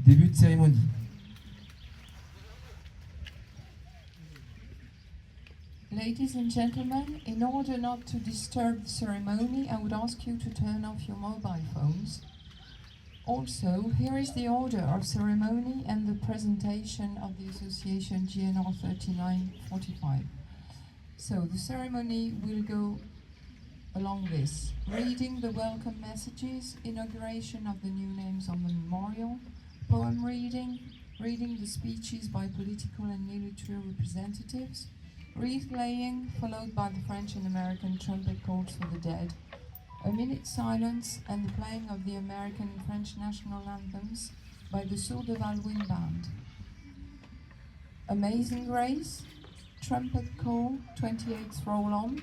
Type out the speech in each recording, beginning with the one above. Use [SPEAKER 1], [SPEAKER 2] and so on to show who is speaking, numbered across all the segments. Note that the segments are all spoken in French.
[SPEAKER 1] Début de cérémonie.
[SPEAKER 2] Ladies and gentlemen, in order not to disturb the ceremony, I would ask you to turn off your mobile phones. Also, here is the order of ceremony and the presentation of the Association GNR 3945. So the ceremony will go along this: reading the welcome messages, inauguration of the new names on the memorial, poem reading, reading the speeches by political and military representatives, wreath laying, followed by the French and American trumpet calls for the dead, a minute silence, and the playing of the American and French national anthems by the Sourds de Val Wind Band. Amazing Grace, trumpet call, 28th roll on.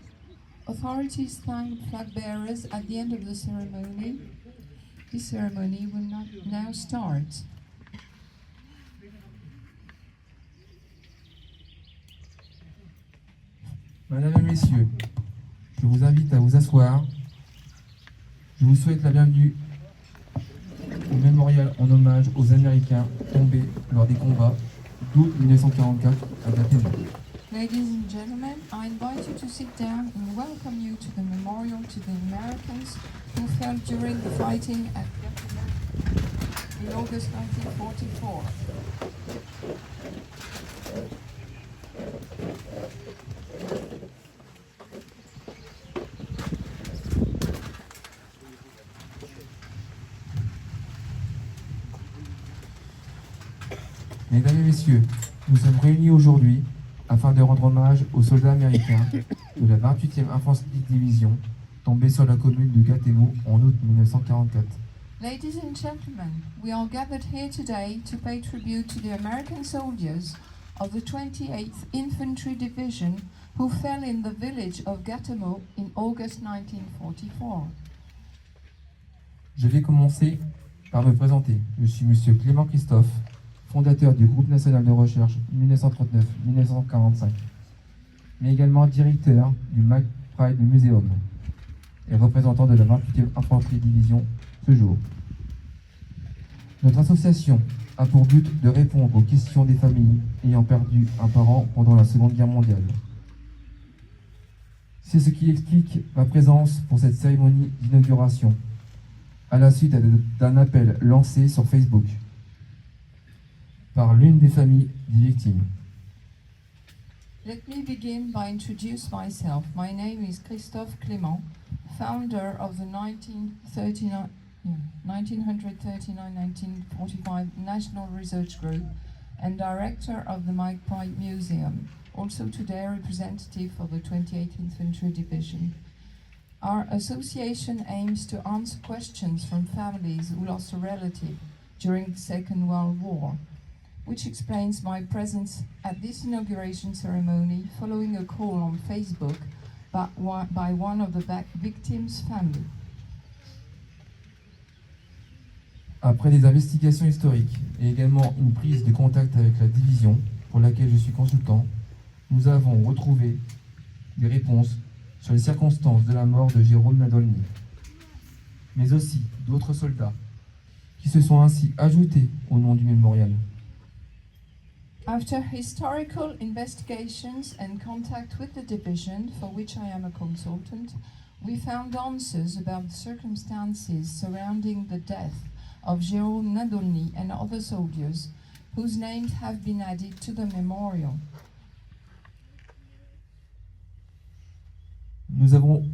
[SPEAKER 2] Authorities thank flag bearers at the end of the ceremony. The ceremony will now start.
[SPEAKER 1] Mesdames et messieurs, je vous invite à vous asseoir. Je vous souhaite la bienvenue au mémorial en hommage aux Américains tombés lors des combats d'août 1944 à Gatineau.
[SPEAKER 2] Ladies and gentlemen, I invite you to sit down and welcome you to the memorial to the Americans who fell during the fighting at Gatineau in August 1944.
[SPEAKER 1] Mesdames et messieurs, nous sommes réunis aujourd'hui afin de rendre hommage aux soldats américains de la 28e Infanterie Division tombés sur la commune de Gatineau en août 1944.
[SPEAKER 2] Ladies and gentlemen, we are gathered here today to pay tribute to the American soldiers of the 28th Infantry Division who fell in the village of Gatineau in August 1944.
[SPEAKER 1] Je vais commencer par me présenter. Je suis Monsieur Clément Christophe, fondateur du groupe national de recherche 1939-1945, mais également directeur du McBride Museum et représentant de la 28e Infanterie Division ce jour. Notre association a pour but de répondre aux questions des familles ayant perdu un parent pendant la Seconde Guerre mondiale. C'est ce qui explique ma présence pour cette cérémonie d'inauguration, à la suite d'un appel lancé sur Facebook par l'une des familles des victimes.
[SPEAKER 2] Let me begin by introduce myself. My name is Christophe Clément, founder of the 1939-1945 National Research Group and director of the McBride Museum, also today representative of the 28th Infantry Division. Our association aims to answer questions from families who lost a relative during the Second World War, which explains my presence at this inauguration ceremony following a call on Facebook by one of the victims' family.
[SPEAKER 1] Après des investigations historiques et également une prise de contact avec la division pour laquelle je suis consultant, nous avons retrouvé des réponses sur les circonstances de la mort de Jérôme Nadolny, mais aussi d'autres soldats qui se sont ainsi ajoutés au nom du mémorial.
[SPEAKER 2] After historical investigations and contact with the division, for which I am a consultant, we found answers about the circumstances surrounding the death of Jérôme Nadolny and other soldiers whose names have been added to the memorial.
[SPEAKER 1] Nous avons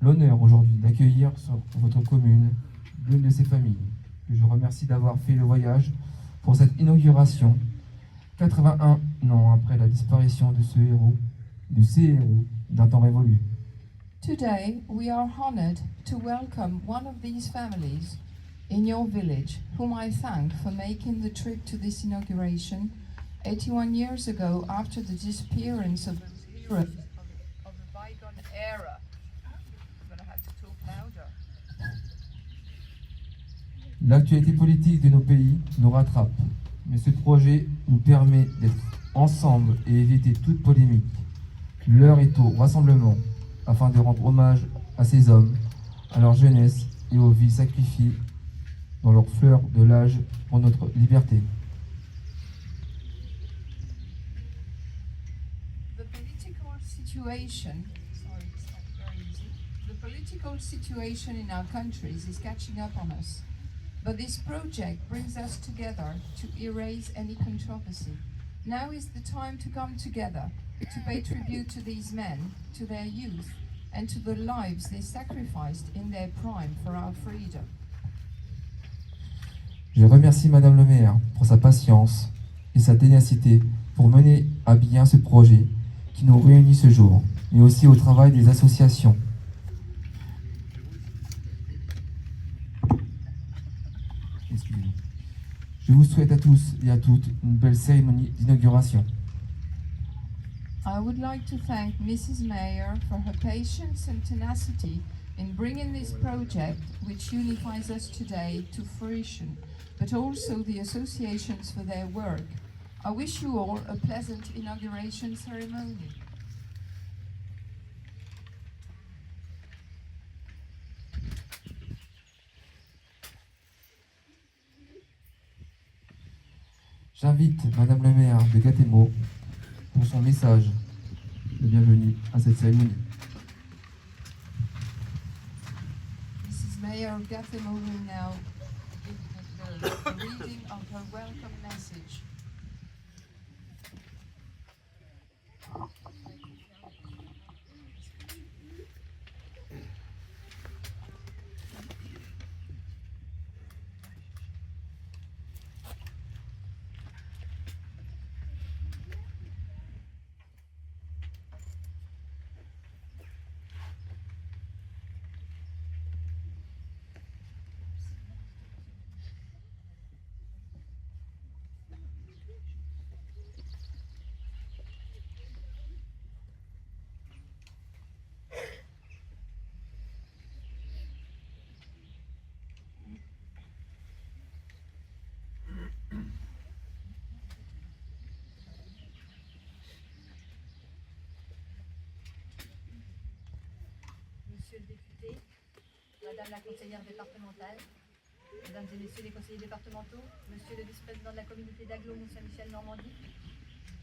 [SPEAKER 1] l'honneur aujourd'hui d'accueillir sur votre commune l'une de ces familles, que je remercie d'avoir fait le voyage pour cette inauguration 81 ans après la disparition de ces héros d'un temps révolu.
[SPEAKER 2] Today, we are honored to welcome one of these families in your village, whom I thank for making the trip to this inauguration 81 years ago after the disappearance of those heroes of the bygone era. I'm going to have to talk louder.
[SPEAKER 1] L'actualité politique de nos pays nous rattrape, mais ce projet nous permet d'être ensemble et éviter toute polémique. L'heure est au rassemblement, afin de rendre hommage à ces hommes, à leur jeunesse et aux vies sacrifiées dans leur fleur de l'âge pour notre liberté.
[SPEAKER 2] The political situation in our countries is catching up on us. But this project brings us together to erase any controversy. Now is the time to come together, to pay tribute to these men, to their youth, and to the lives they sacrificed in their prime for our freedom.
[SPEAKER 1] Je remercie Madame le maire pour sa patience et sa ténacité pour mener à bien ce projet qui nous réunit ce jour, mais aussi au travail des associations. Excusez-moi. Je vous souhaite à tous et à toutes une belle cérémonie d'inauguration.
[SPEAKER 2] I would like to thank Mrs. Mayor for her patience and tenacity in bringing this project, which unifies us today, to fruition, but also the associations for their work. I wish you all a pleasant inauguration ceremony.
[SPEAKER 1] J'invite Madame le maire de Gatémo pour son message de bienvenue à cette cérémonie.
[SPEAKER 2] Mrs. Mayor of Gathemo will now give the reading of her welcome message.
[SPEAKER 3] Monsieur le député, Madame la conseillère départementale, Mesdames et Messieurs les conseillers départementaux, Monsieur le vice-président de la communauté d'Aglo Mont-Saint-Michel-Normandie,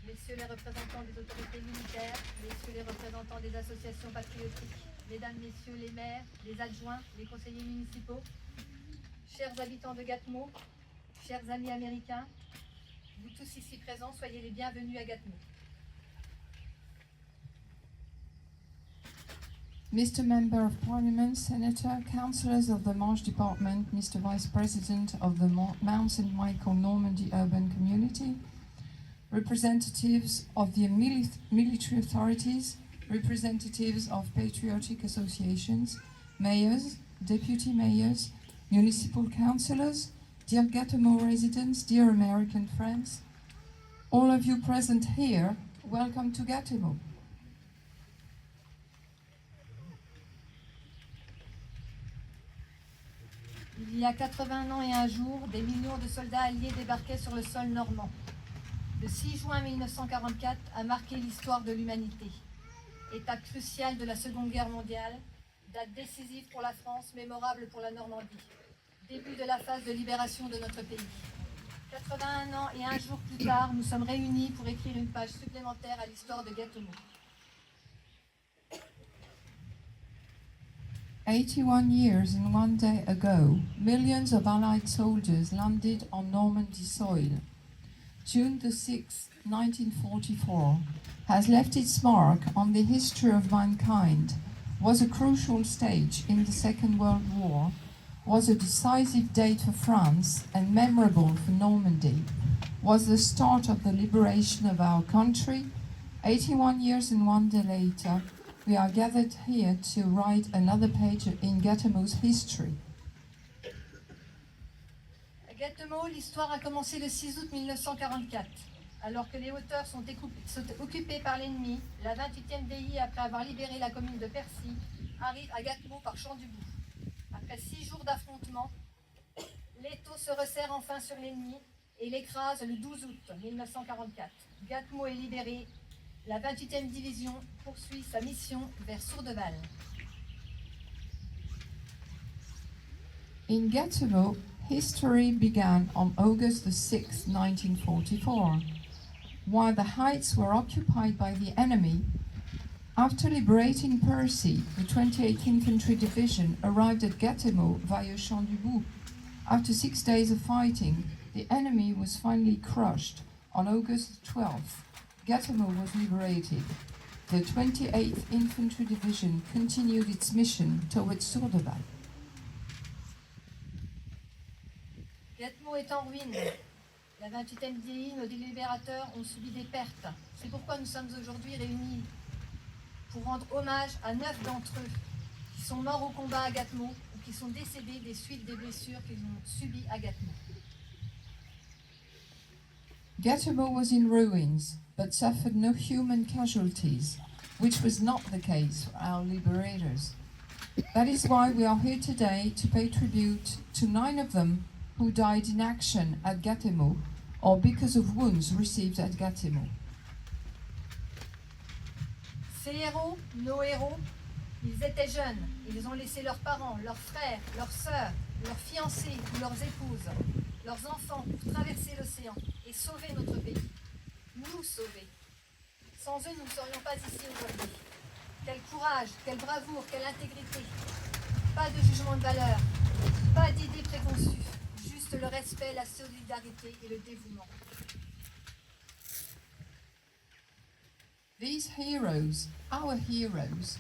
[SPEAKER 3] Messieurs les représentants des autorités militaires, Messieurs les représentants des associations patriotiques, Mesdames, Messieurs les maires, les adjoints, les conseillers municipaux, chers habitants de Gathemo, chers amis américains, vous tous ici présents, soyez les bienvenus à Gathemo.
[SPEAKER 2] Mr. Member of Parliament, Senator, Councillors of the Marche Department, Mr. Vice President of the Mount St. Michael Normandy Urban Community, representatives of the military authorities, representatives of patriotic associations, mayors, deputy mayors, municipal councillors, dear Gathemo residents, dear American friends, all of you present here, welcome to Gathemo.
[SPEAKER 3] Il y a 80 ans et un jour, des millions de soldats alliés débarquaient sur le sol normand. Le 6 juin 1944 a marqué l'histoire de l'humanité. Étape cruciale de la Seconde Guerre mondiale, date décisive pour la France, mémorable pour la Normandie. Début de la phase de libération de notre pays. 81 ans et un jour plus tard, nous sommes réunis pour écrire une page supplémentaire à l'histoire de Gathemo.
[SPEAKER 2] 81 years and one day ago, millions of Allied soldiers landed on Normandy soil. June the 6th, 1944, has left its mark on the history of mankind, was a crucial stage in the Second World War, was a decisive date for France and memorable for Normandy. was the start of the liberation of our country. 81 years and one day later, we are gathered here to write another page in Gatineau's history.
[SPEAKER 3] À Gatineau, l'histoire a commencé le 6 août 1944. Alors que les hauteurs sont occupées par l'ennemi, la 28e DI, après avoir libéré la commune de Percy, arrive à Gatineau par Champ-du-Bout. Après 6 jours d'affrontement, l'étau se resserre enfin sur l'ennemi et l'écrase le 12 août 1944. Gatineau est libéré. La 28e division poursuit sa mission vers Sourdeval.
[SPEAKER 2] In Gatineau, history began on August the 6th, 1944. While the heights were occupied by the enemy, after liberating Percy, the 28th Infantry Division arrived at Gatineau via Champ-du-Bout. After 6 days of fighting, the enemy was finally crushed. On August 12th, Gatineau was liberated. The 28th Infantry Division continued its mission towards Sourdeval.
[SPEAKER 3] Gatineau est en ruine. La 28e DI, nos délibérateurs ont subi des pertes. C'est pourquoi nous sommes aujourd'hui réunis pour rendre hommage à 9 d'entre eux qui sont morts au combat à Gatineau ou qui sont décédés des suites des blessures qu'ils ont subies à Gatineau.
[SPEAKER 2] Gatineau was in ruins, but suffered no human casualties, which was not the case for our liberators. That is why we are here today to pay tribute to 9 of them who died in action at Gatineau or because of wounds received at Gatineau.
[SPEAKER 3] Ces héros, nos héros, ils étaient jeunes. Ils ont laissé leurs parents, leurs frères, leurs sœurs, leurs fiancés ou leurs épouses, leurs enfants pour traverser l'océan et sauver notre pays. Nous sauver. Sans eux, nous ne serions pas ici aujourd'hui. Quel courage, quelle bravoure, quelle intégrité. Pas de jugement de valeur, pas d'idées préconçues, juste le respect, la solidarité et le dévouement.
[SPEAKER 2] These heroes, our heroes,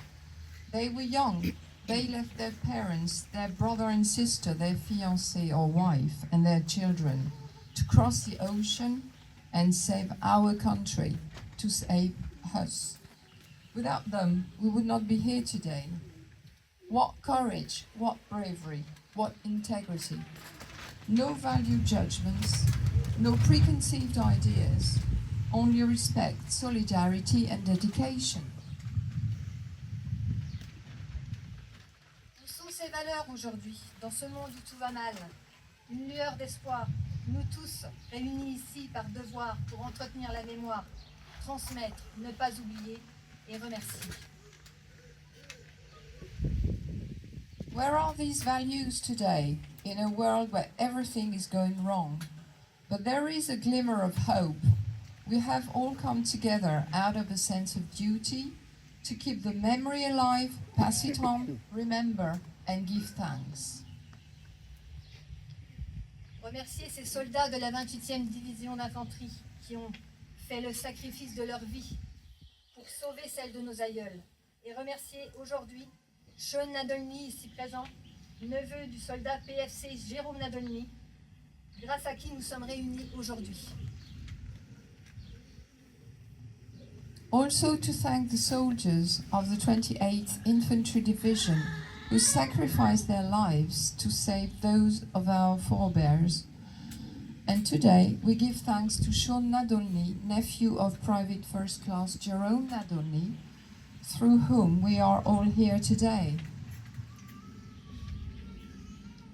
[SPEAKER 2] they were young. They left their parents, their brother and sister, their fiancé or wife, and their children to cross the ocean and save our country, to save us. Without them, we would not be here today. What courage, what bravery, what integrity. No value judgments, no preconceived ideas, only respect, solidarity and dedication.
[SPEAKER 3] Poussons ces valeurs aujourd'hui, dans ce monde où tout va mal. Une lueur d'espoir, nous tous réunis ici par devoir pour entretenir la mémoire, transmettre, ne pas oublier et remercier.
[SPEAKER 2] Where are these values today in a world where everything is going wrong? But there is a glimmer of hope. We have all come together out of a sense of duty to keep the memory alive, pass it on, remember, and give thanks.
[SPEAKER 3] Remercier ces soldats de la 28e division d'infanterie qui ont fait le sacrifice de leur vie pour sauver celle de nos aïeuls. Et remercier aujourd'hui Sean Nadolny, ici présent, neveu du soldat PFC Jérôme Nadolny, grâce à qui nous sommes réunis aujourd'hui.
[SPEAKER 2] Also to thank the soldiers of the 28th Infantry Division who sacrificed their lives to save those of our forebears. And today we give thanks to Sean Nadolny, nephew of Private First Class Jerome Nadolny, through whom we are all here today.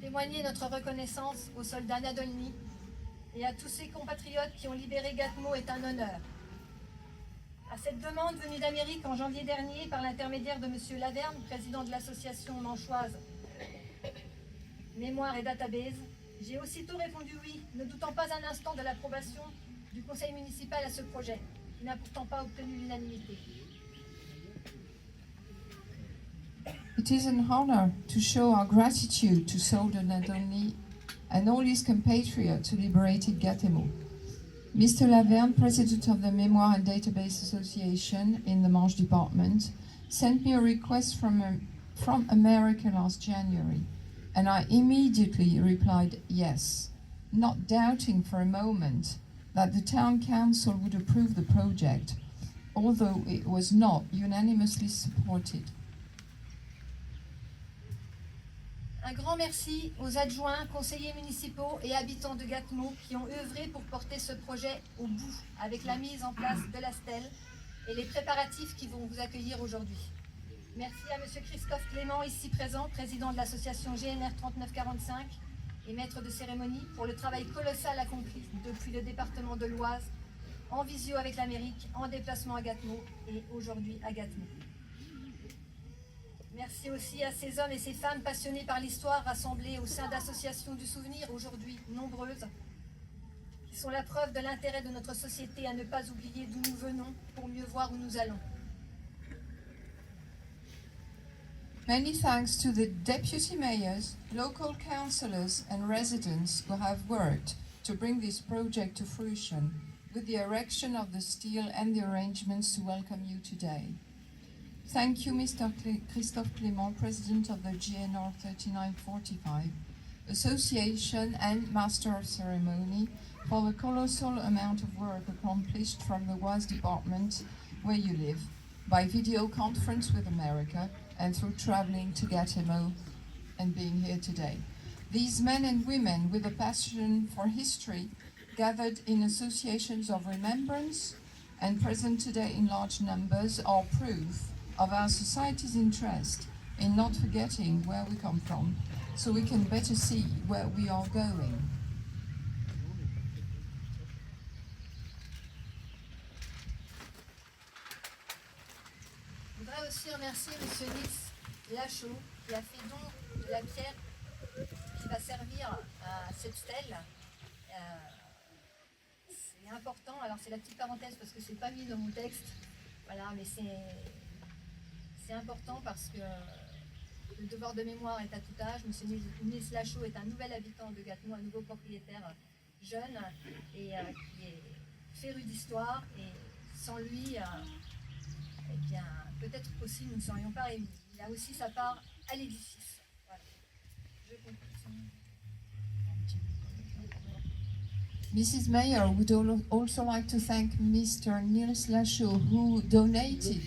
[SPEAKER 3] Témoigner notre reconnaissance aux soldats Nadolny et à tous ces compatriotes qui ont libéré Gatineau est un honneur. À cette demande venue d'Amérique en janvier dernier par l'intermédiaire de M. Laverne, président de l'association manchoise Mémoire et Database, j'ai aussitôt répondu oui, ne doutant pas un instant de l'approbation du conseil municipal à ce projet, qui n'a pourtant pas obtenu l'unanimité.
[SPEAKER 2] It is an honor to show our gratitude to Soldier Nadolny and all his compatriots who liberated Gatineau. Mr. Laverne, president of the Memoir and Database Association in the Manche Department, sent me a request from America last January, and I immediately replied yes, not doubting for a moment that the town council would approve the project, although it was not unanimously supported.
[SPEAKER 3] Un grand merci aux adjoints, conseillers municipaux et habitants de Gatineau qui ont œuvré pour porter ce projet au bout avec la mise en place de la stèle et les préparatifs qui vont vous accueillir aujourd'hui. Merci à M. Christophe Clément, ici présent, président de l'association GNR 3945 et maître de cérémonie, pour le travail colossal accompli depuis le département de l'Oise, en visio avec l'Amérique, en déplacement à Gatineau et aujourd'hui à Gatineau. Merci aussi à ces hommes et ces femmes passionnés par l'histoire rassemblés au sein d'associations du souvenir, aujourd'hui nombreuses, qui sont la preuve de l'intérêt de notre société à ne pas oublier d'où nous venons pour mieux voir où nous allons.
[SPEAKER 2] Many thanks to the deputy mayors, local councillors and residents who have worked to bring this project to fruition with the erection of the stele and the arrangements to welcome you today. Thank you, Mr. Christophe Clément, President of the GNR 3945 Association and Master of Ceremony, for the colossal amount of work accomplished from the Oise department where you live, by video conference with America, and through traveling to Gatineau and being here today. These men and women with a passion for history, gathered in associations of remembrance and present today in large numbers, are proof of our society's interest in not forgetting where we come from, so we can better see where we are going.
[SPEAKER 3] Je voudrais aussi remercier M. Nils Lachaud qui a fait don de la pierre qui va servir à cette stèle. C'est important, alors c'est la petite parenthèse parce que c'est pas mis dans mon texte, voilà, mais c'est important parce que le devoir de mémoire est à tout âge. M. Nils Lachaud est un nouvel habitant de Gatineau, un nouveau propriétaire jeune et qui est féru d'histoire, et sans lui, eh bien, peut-être aussi nous ne serions pas réunis. Il a aussi sa part à l'édifice. Voilà. Je conclue.
[SPEAKER 2] Mrs. Mayor would also like to thank Mr. Nils Lachaud, who donated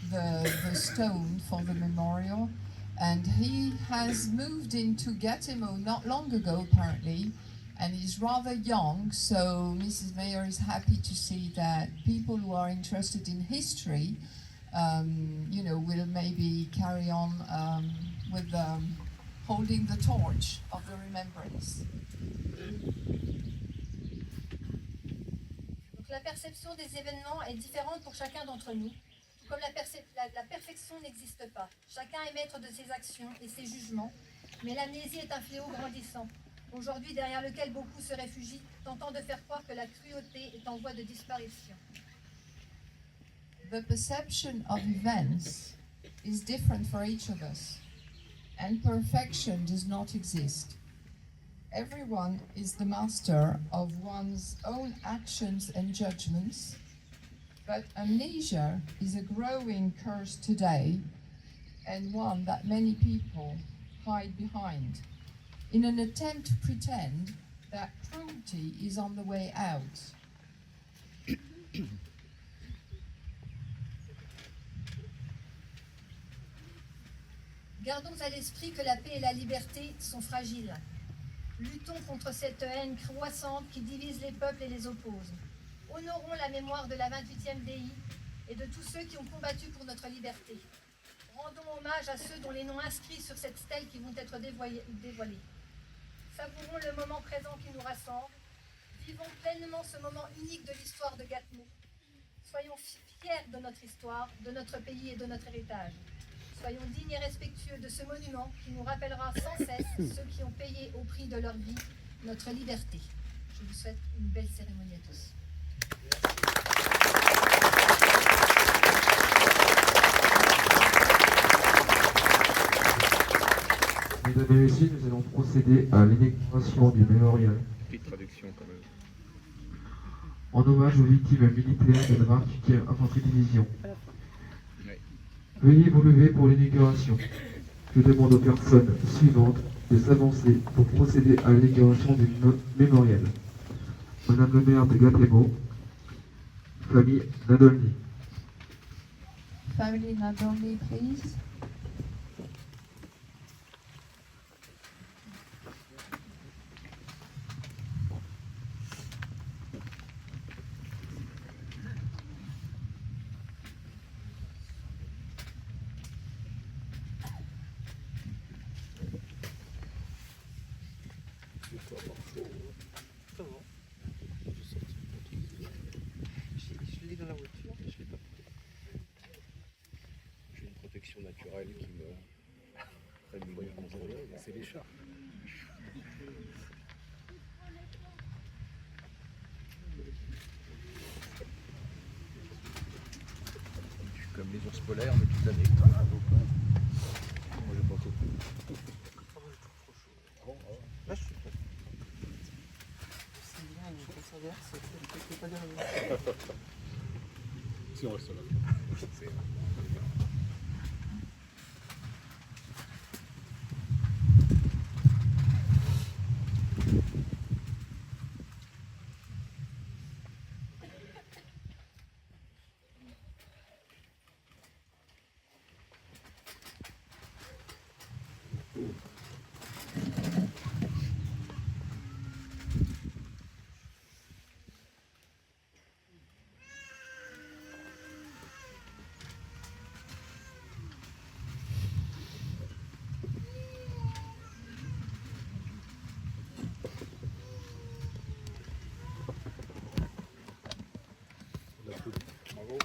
[SPEAKER 2] the stone for the memorial, and he has moved into Gatineau not long ago, apparently, and he's rather young, so Mrs. Mayor is happy to see that people who are interested in history, will maybe carry on with holding the torch of the remembrance.
[SPEAKER 3] Donc, la perception des événements est différente pour chacun d'entre nous. Tout comme la perfection n'existe pas. Chacun est maître de ses actions et ses jugements, mais l'amnésie est un fléau grandissant, aujourd'hui derrière lequel beaucoup se réfugient, tentant de faire croire que la cruauté est en voie de disparition.
[SPEAKER 2] The perception of events is different for each of us, and perfection does not exist. Everyone is the master of one's own actions and judgments, but amnesia is a growing curse today, and one that many people hide behind, in an attempt to pretend that cruelty is on the way out.
[SPEAKER 3] Gardons à l'esprit que la paix et la liberté sont fragiles. Luttons contre cette haine croissante qui divise les peuples et les oppose. Honorons la mémoire de la 28e DI et de tous ceux qui ont combattu pour notre liberté. Rendons hommage à ceux dont les noms inscrits sur cette stèle qui vont être dévoilés. Savourons le moment présent qui nous rassemble. Vivons pleinement ce moment unique de l'histoire de Gatineau. Soyons fiers de notre histoire, de notre pays et de notre héritage. Soyons dignes et respectueux de ce monument qui nous rappellera sans cesse ceux qui ont payé au prix de leur vie notre liberté. Je vous souhaite une belle cérémonie à tous.
[SPEAKER 1] Mesdames et messieurs, nous allons procéder à l'inauguration du mémorial.
[SPEAKER 4] Petite traduction quand même.
[SPEAKER 1] En hommage aux victimes militaires de la 28e Infanterie Division. Veuillez vous lever pour l'inauguration. Je demande aux personnes suivantes de s'avancer pour procéder à l'inauguration du mémorial. Madame le maire de Gatineau, famille Nadolny.
[SPEAKER 2] Family Nadolny, please.
[SPEAKER 4] Je l'ai dans la voiture, mais je l'ai pas pris. J'ai une protection naturelle qui me rémunère mon soleil, c'est les chats. Je suis comme les ours polaires, mais toute l'année. Moi, j'ai pas beaucoup. Là, je suis pas.
[SPEAKER 2] C'est bien, on s'inverse, c'est pas derrière.
[SPEAKER 4] Si on reste là. C'est... Bravo.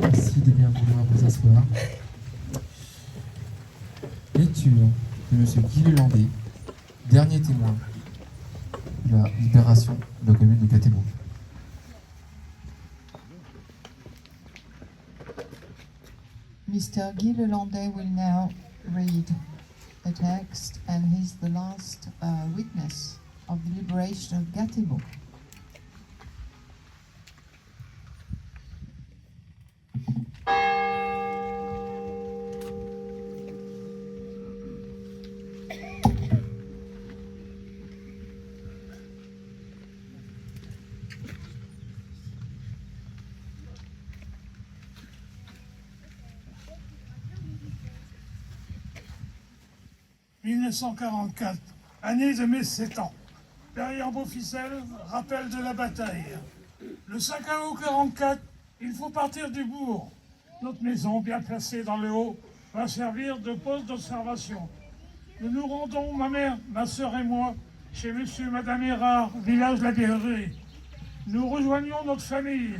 [SPEAKER 1] Merci de bien vouloir vous asseoir. Lecture de M. Guy Lelandais, dernier témoin de la libération de la commune de Gatineau.
[SPEAKER 2] Mr. Guy Lelandais will now read a text, and he's the last witness of the liberation of Gatineau.
[SPEAKER 5] « 1944, année de mes 7 ans. Derrière Beauficelle, rappel de la bataille. Le 5 août 44, il faut partir du bourg. Notre maison, bien placée dans le haut, va servir de poste d'observation. Nous nous rendons, ma mère, ma sœur et moi, chez monsieur et madame Erard, village de la Bergerie. Nous rejoignons notre famille.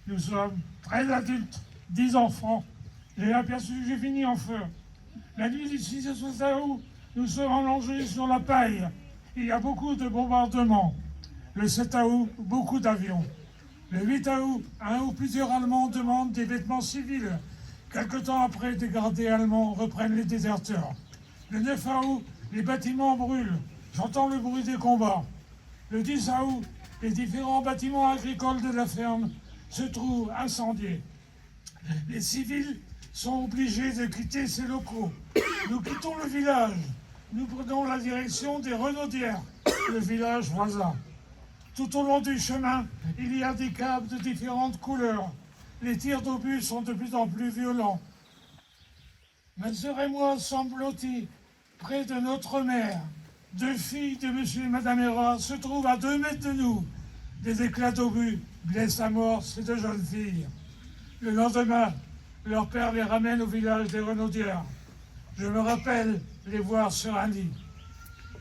[SPEAKER 5] Nous sommes 13 adultes, 10 enfants. J'ai fini en feu. La nuit du 6 au 7 août, nous sommes allongés sur la paille. Il y a beaucoup de bombardements. Le 7 août, beaucoup d'avions. Le 8 août, un ou plusieurs Allemands demandent des vêtements civils. Quelque temps après, des gradés allemands reprennent les déserteurs. Le 9 août, les bâtiments brûlent. J'entends le bruit des combats. Le 10 août, les différents bâtiments agricoles de la ferme se trouvent incendiés. Les civils sont obligés de quitter ces locaux. Nous quittons le village. Nous prenons la direction des Renaudières, le village voisin. Tout au long du chemin, il y a des câbles de différentes couleurs. Les tirs d'obus sont de plus en plus violents. Ma sœur et moi sommes blottis près de notre mère. 2 filles de monsieur et madame Erard se trouvent à 2 mètres de nous. Des éclats d'obus blessent à mort ces 2 jeunes filles. Le lendemain, leur père les ramène au village des Renaudières. Je me rappelle les voir sur un lit.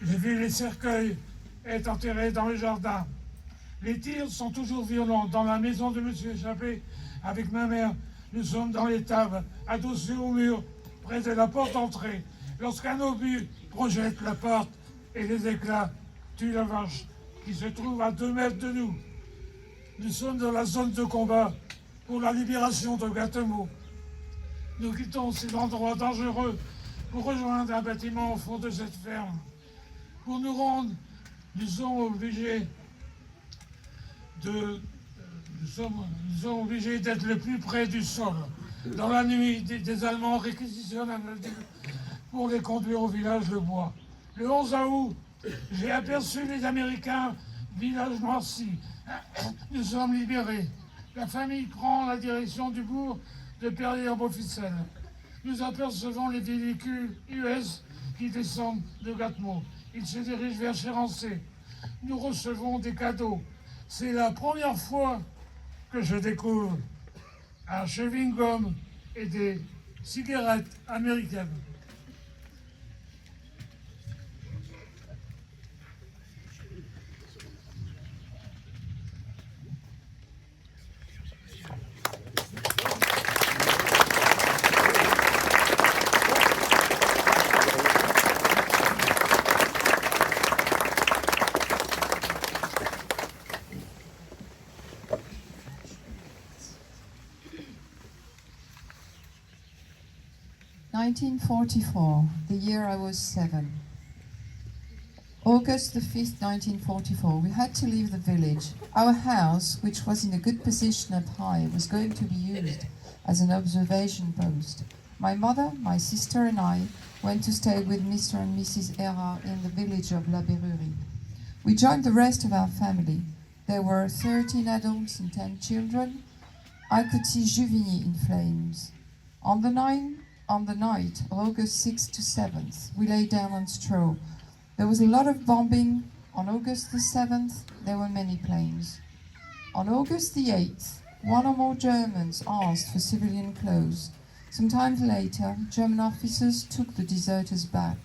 [SPEAKER 5] J'ai vu les cercueils être enterrés dans le jardin. Les tirs sont toujours violents. Dans la maison de monsieur échappé, avec ma mère, Nous sommes dans l'étable, adossés au mur, près de la porte d'entrée, lorsqu'un obus projette la porte et les éclats tuent la vache qui se trouve à 2 mètres de nous. Nous sommes dans la zone de combat pour la libération de Gâtemout. Nous quittons cet endroit dangereux pour rejoindre un bâtiment au fond de cette ferme. Pour nous rendre, nous sommes obligés d'être le plus près du sol. Dans la nuit, des Allemands réquisitionnent un adulte pour les conduire au village de Bois. Le 11 août, j'ai aperçu les Américains, village noirci. Nous sommes libérés. La famille prend la direction du bourg de Perrières-Beauficelle. Nous apercevons les véhicules US qui descendent de Gâtemout. Ils se dirigent vers Chérancé. Nous recevons des cadeaux. C'est la première fois que je découvre un chewing-gum et des cigarettes américaines.
[SPEAKER 2] (1944), the year I was 7. August the 5th, 1944, we had to leave the village. Our house, which was in a good position up high, was going to be used as an observation post. My mother, my sister and I went to stay with Mr. and Mrs. Erard in the village of La Berrurie. We joined the rest of our family. There were 13 adults and 10 children. I could see Juvigny in flames. On the night of August 6th to 7th, we lay down on straw. There was a lot of bombing. On August the 7th, there were many planes. On August the 8th, one or more Germans asked for civilian clothes. Some time later, German officers took the deserters back.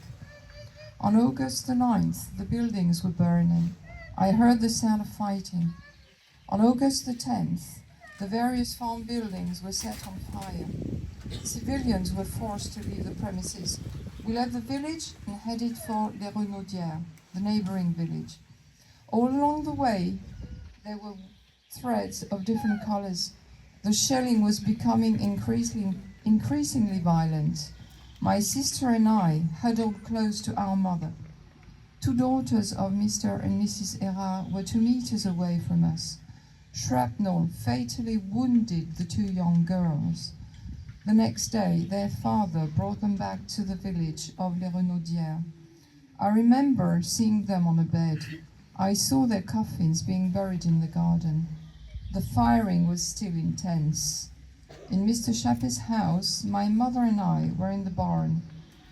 [SPEAKER 2] On August the 9th, the buildings were burning. I heard the sound of fighting. On August the 10th, the various farm buildings were set on fire. Civilians were forced to leave the premises. We left the village and headed for Les Renaudières, the neighboring village. All along the way, there were threads of different colors. The shelling was becoming increasingly violent. My sister and I huddled close to our mother. 2 daughters of Mr. and Mrs. Erard were 2 meters away from us. Shrapnel fatally wounded the 2 young girls. The next day, their father brought them back to the village of Les Renaudières. I remember seeing them on a bed. I saw their coffins being buried in the garden. The firing was still intense. In Mr. Chappé's house, my mother and I were in the barn,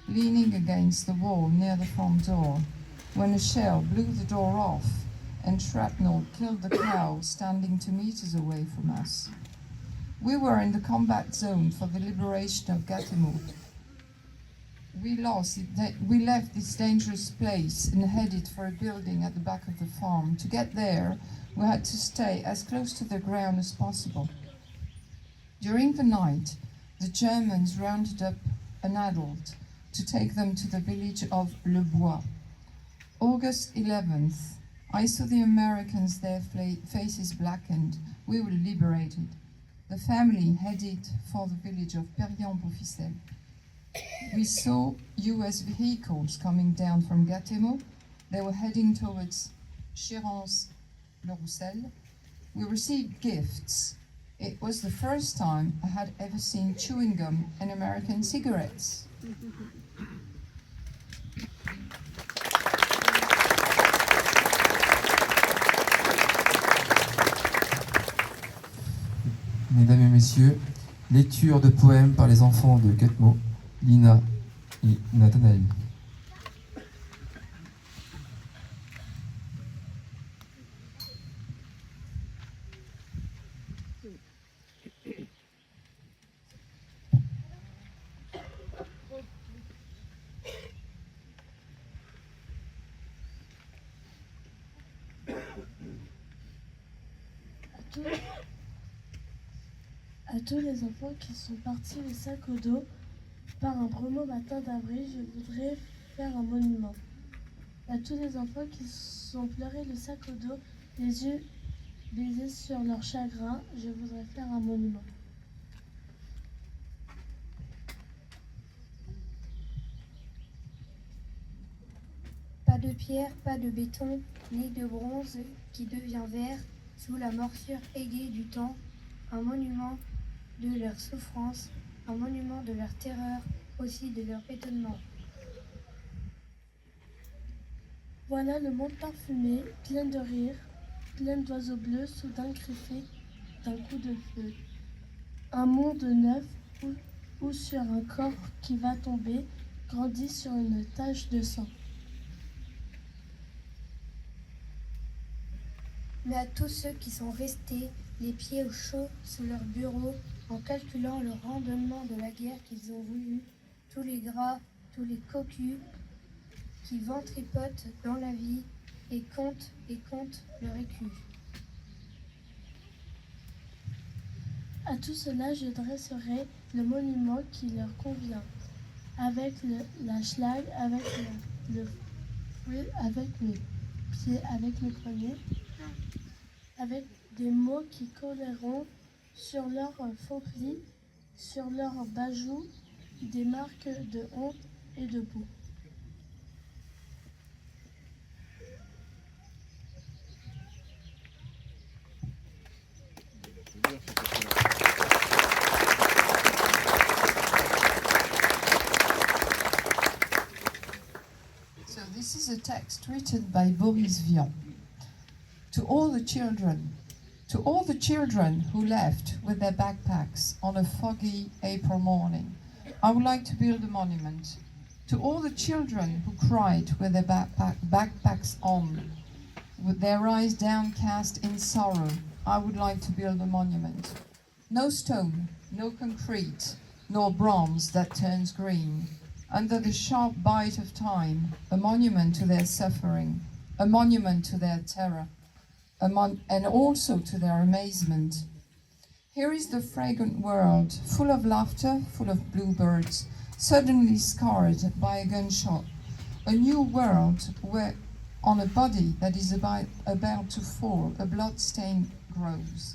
[SPEAKER 2] leaning against the wall near the front door, when a shell blew the door off and shrapnel killed the cow standing 2 meters away from us. We were in the combat zone for the liberation of Gâtemout. We left this dangerous place and headed for a building at the back of the farm. To get there, we had to stay as close to the ground as possible. During the night, the Germans rounded up an adult to take them to the village of Le Bois. August 11th, I saw the Americans, their faces blackened. We were liberated. The family headed for the village of Perrières-Beauficelle. We saw US vehicles coming down from Gâtemout. They were heading towards Chérancé-le-Roussel. We received gifts. It was the first time I had ever seen chewing gum and American cigarettes.
[SPEAKER 1] Mesdames et messieurs, lecture de poèmes par les enfants de Gâtemout, Lina et Nathanaël.
[SPEAKER 6] À tous les enfants qui sont partis le sac au dos par un beau matin d'avril, je voudrais faire un monument. À tous les enfants qui sont pleurés le sac au dos, les yeux baisés sur leur chagrin, je voudrais faire un monument.
[SPEAKER 7] Pas de pierre, pas de béton, ni de bronze qui devient vert sous la morsure aiguë du temps, un monument de leur souffrance, un monument de leur terreur, aussi de leur étonnement.
[SPEAKER 6] Voilà le monde parfumé, plein de rire, plein d'oiseaux bleus, soudain griffés d'un coup de feu. Un monde neuf où sur un corps qui va tomber, grandit sur une tache de sang.
[SPEAKER 7] Mais à tous ceux qui sont restés, les pieds au chaud sous leur bureau, en calculant le rendement de la guerre qu'ils ont voulu, tous les gras, tous les cocus, qui ventripotent dans la vie et comptent leur écu.
[SPEAKER 6] À tout cela, je dresserai le monument qui leur convient, avec la schlag, avec le fruit, avec mes pieds, avec mes poignets, avec des mots qui colleront sur leurs faux plis, sur leurs bajoux, des marques de honte et de boue.
[SPEAKER 2] So this is a text written by Boris Vian. To all the children who left with their backpacks on a foggy April morning, I would like to build a monument. To all the children who cried with their backpacks on, with their eyes downcast in sorrow, I would like to build a monument. No stone, no concrete, nor bronze that turns green. Under the sharp bite of time, a monument to their suffering, a monument to their terror, and also to their amazement. Here is the fragrant world, full of laughter, full of bluebirds, suddenly scarred by a gunshot. A new world where on a body that is about to fall, a blood stain grows.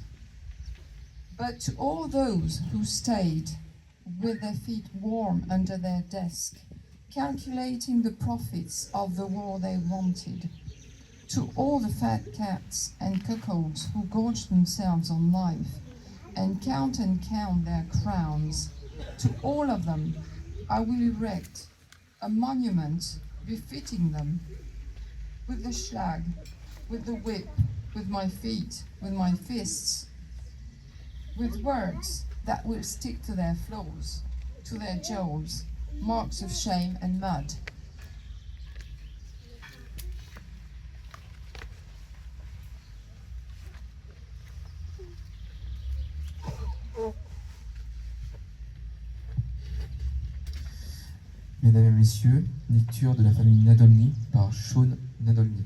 [SPEAKER 2] But to all those who stayed, with their feet warm under their desk, calculating the profits of the war they wanted, to all the fat cats and cuckolds who gorged themselves on life and count their crowns, to all of them I will erect a monument befitting them, with the schlag, with the whip, with my feet, with my fists, with words that will stick to their floors, to their jaws, marks of shame and mud.
[SPEAKER 1] Mesdames et messieurs, lecture de la famille Nadolny par Sean Nadolny.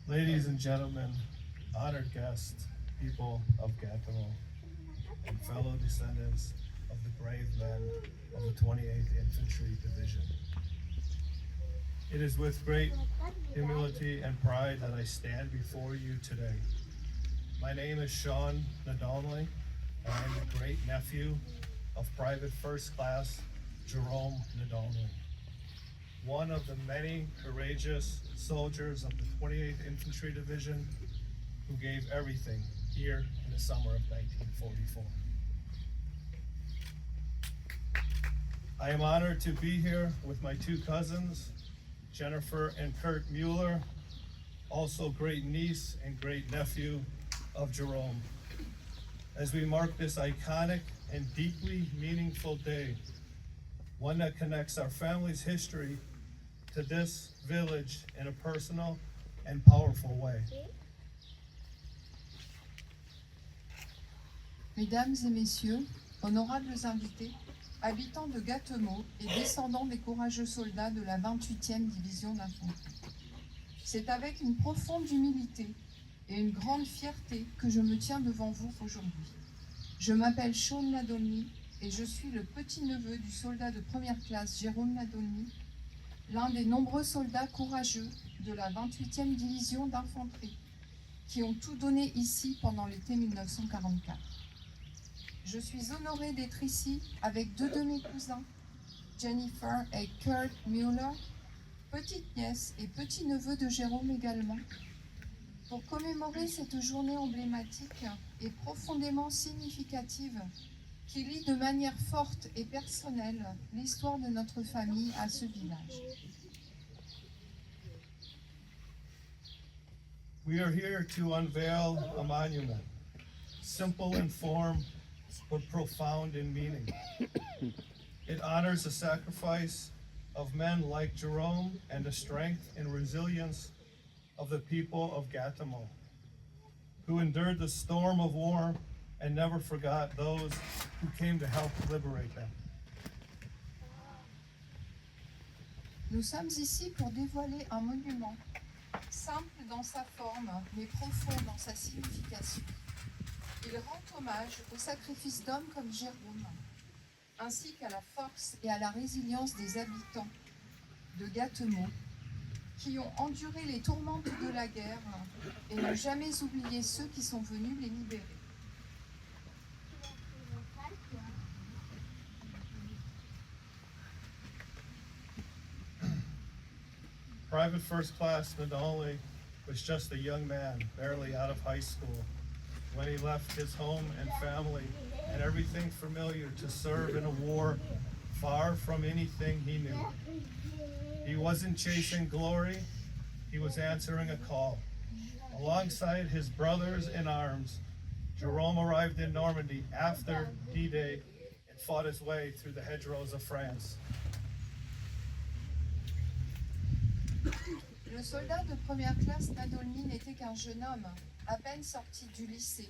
[SPEAKER 8] Ladies and gentlemen, honored guests, people of Gatineau, and fellow descendants of the brave men of the 28th Infantry Division. It is with great humility and pride that I stand before you today. My name is Sean Nadolny, and I'm the great nephew of Private First Class Jerome Nadolny, one of the many courageous soldiers of the 28th Infantry Division who gave everything here in the summer of 1944. I am honored to be here with my two cousins, Jennifer and Kurt Mueller, also great niece and great nephew of Jerome. as we mark this iconic and deeply meaningful day, one that connects our family's history to this village in a personal and powerful way.
[SPEAKER 2] Mesdames et messieurs, honorables invités, habitants de Gâtemots et descendants des courageux soldats de la 28e division d'infanterie. C'est avec une profonde humilité et une grande fierté que je me tiens devant vous aujourd'hui. Je m'appelle Sean Nadolny et je suis le petit-neveu du soldat de première classe Jérôme Nadolny, l'un des nombreux soldats courageux de la 28e division d'infanterie qui ont tout donné ici pendant l'été 1944. Je suis honorée d'être ici avec deux de mes cousins, Jennifer et Kurt Mueller, petite-nièce et petit-neveu de Jérôme également, pour commémorer cette journée emblématique et profondément significative qui lie de manière forte et personnelle l'histoire de notre famille à ce village.
[SPEAKER 8] We are here to unveil a monument, simple in form, but profound in meaning. It honors the sacrifice of men like Jerome and the strength and resilience of the people of Gatineau, who endured the storm of war and never forgot those who came to help liberate them.
[SPEAKER 2] Nous sommes ici pour dévoiler un monument, simple dans sa forme, mais profond dans sa signification. Il rend hommage au sacrifice d'hommes comme Jérôme, ainsi qu'à la force et à la résilience des habitants de Gâtemots, qui ont enduré les tourmentes de la guerre et n'ont jamais oublié ceux qui sont venus les libérer.
[SPEAKER 8] Private First Class Nadolny was just a young man, barely out of high school, when he left his home and family and everything familiar to serve in a war far from anything he knew. He wasn't chasing glory, he was answering a call. Alongside his brothers in arms, Jerome arrived in Normandy after D-Day and fought his way through the hedgerows of France.
[SPEAKER 2] Le soldat de première classe Nadolny n'était qu'un jeune homme, à peine sorti du lycée,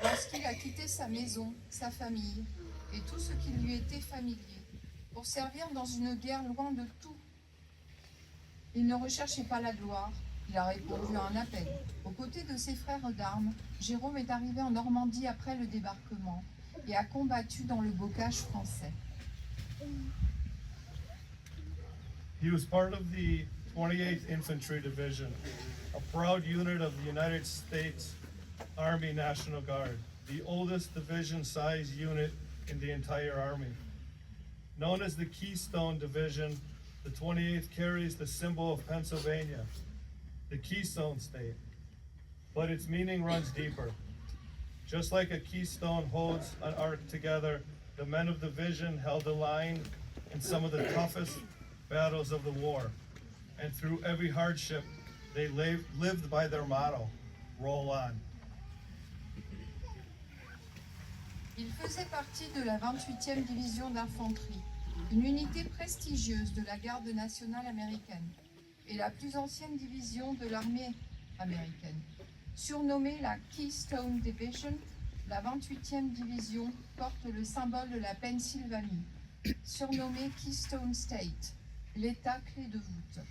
[SPEAKER 2] lorsqu'il a quitté sa maison, sa famille et tout ce qui lui était familier, pour servir dans une guerre loin de tout. Il ne recherchait pas la gloire, il a répondu à un appel. Aux côtés de ses frères d'armes, Jérôme est arrivé en Normandie après le débarquement et a combattu dans le bocage français.
[SPEAKER 8] He was part of the 28th Infantry Division, a proud unit of the United States Army National Guard, the oldest division-sized unit in the entire Army. Known as the Keystone Division, the 28th carries the symbol of Pennsylvania, the Keystone State, but its meaning runs deeper. Just like a keystone holds an arc together, the men of the division held the line in some of the toughest battles of the war. And through every hardship, they lived by their motto, roll on.
[SPEAKER 2] Il faisait partie de la 28e division d'infanterie, une unité prestigieuse de la garde nationale américaine et la plus ancienne division de l'armée américaine. Surnommée la Keystone Division, la 28e division porte le symbole de la Pennsylvanie, surnommée Keystone State, l'État clé de voûte.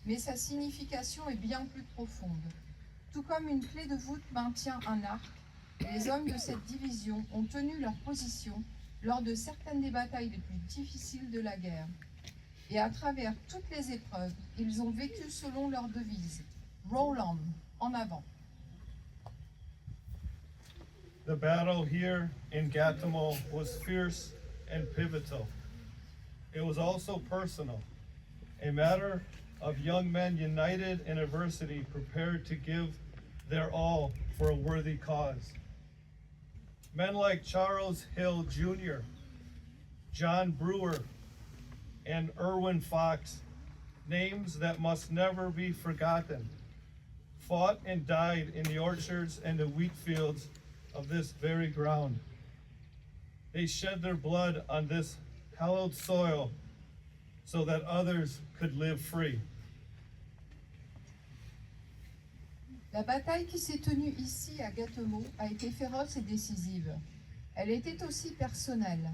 [SPEAKER 2] Mais sa signification est bien plus profonde. Tout comme une clé de voûte maintient un arc, les hommes de cette division ont tenu leur position lors de certaines des batailles les plus difficiles de la guerre. Et à travers toutes les épreuves, ils ont vécu selon leur devise « Roll on », en avant.
[SPEAKER 8] The battle here in Gatineau was fierce and pivotal. It was also personal, a matter of young men united in adversity, prepared to give their all for a worthy cause. Men like Charles Hill Jr., John Brewer, and Irwin Fox, names that must never be forgotten, fought and died in the orchards and the wheat fields of this very ground. They shed their blood on this hallowed soil so that others could live free.
[SPEAKER 2] La bataille qui s'est tenue ici à Gâtemoc a été féroce et décisive. Elle était aussi personnelle.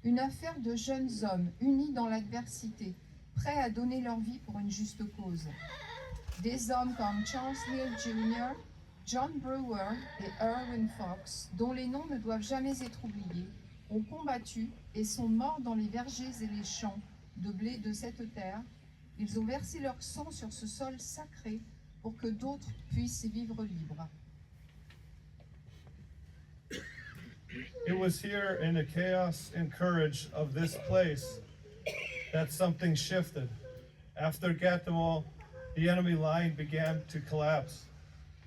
[SPEAKER 2] Une affaire de jeunes hommes unis dans l'adversité, prêts à donner leur vie pour une juste cause. Des hommes comme Charles Hill Jr., John Brewer et Erwin Fox, dont les noms ne doivent jamais être oubliés, ont combattu et sont morts dans les vergers et les champs de blé de cette terre. Ils ont versé leur sang sur ce sol sacré pour que d'autres puissent vivre libres.
[SPEAKER 8] It was here in the chaos and courage of this place that something shifted. After Gâtemoc, the enemy line began to collapse.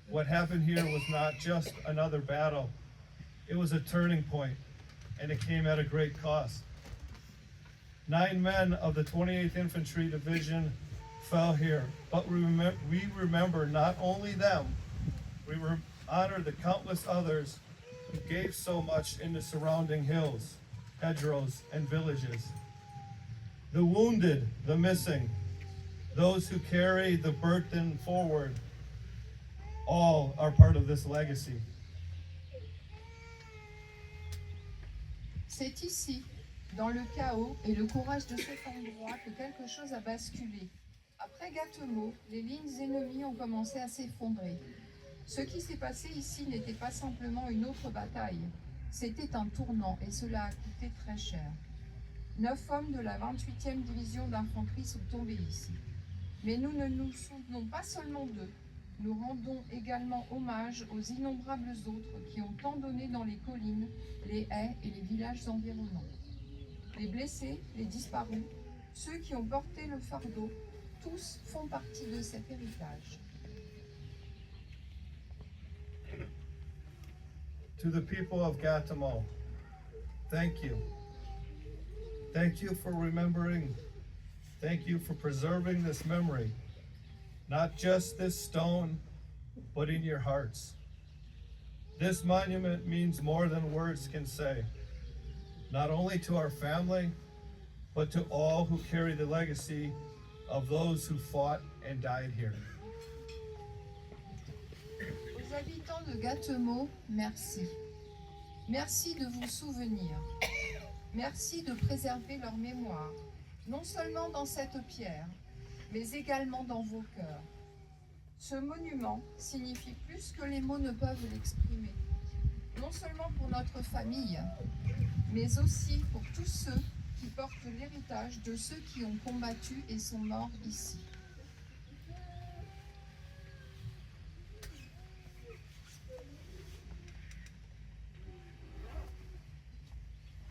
[SPEAKER 8] What happened here was not just another battle. It was a turning point, and it came at a great cost. 9 men of the 28th Infantry Division fell here, but we remember not only them, we honor the countless others who gave so much in the surrounding hills, hedgerows, and villages. The wounded, the missing, those who carry the burden forward, all are part of this legacy.
[SPEAKER 2] C'est ici, dans le chaos et le courage de cet endroit, que quelque chose a basculé. Après Gâtemoc, les lignes ennemies ont commencé à s'effondrer. Ce qui s'est passé ici n'était pas simplement une autre bataille, c'était un tournant et cela a coûté très cher. 9 hommes de la 28e division d'infanterie sont tombés ici. Mais nous ne nous souvenons pas seulement d'eux, nous rendons également hommage aux innombrables autres qui ont tant donné dans les collines, les haies et les villages environnants. Les blessés, les disparus, ceux qui ont porté le fardeau, tous font partie de cet héritage.
[SPEAKER 8] To the people of Gâtemoc, thank you. Thank you for remembering. Thank you for preserving this memory. Not just this stone, but in your hearts. This monument means more than words can say, not only to our family, but to all who carry the legacy of those who fought and died here.
[SPEAKER 2] Aux habitants de Gâtemoc, merci. Merci de vous souvenir. Merci de préserver leur mémoire, non seulement dans cette pierre, mais également dans vos cœurs. Ce monument signifie plus que les mots ne peuvent l'exprimer, non seulement pour notre famille, mais aussi pour tous ceux qui portent l'héritage de ceux qui ont combattu et sont morts ici.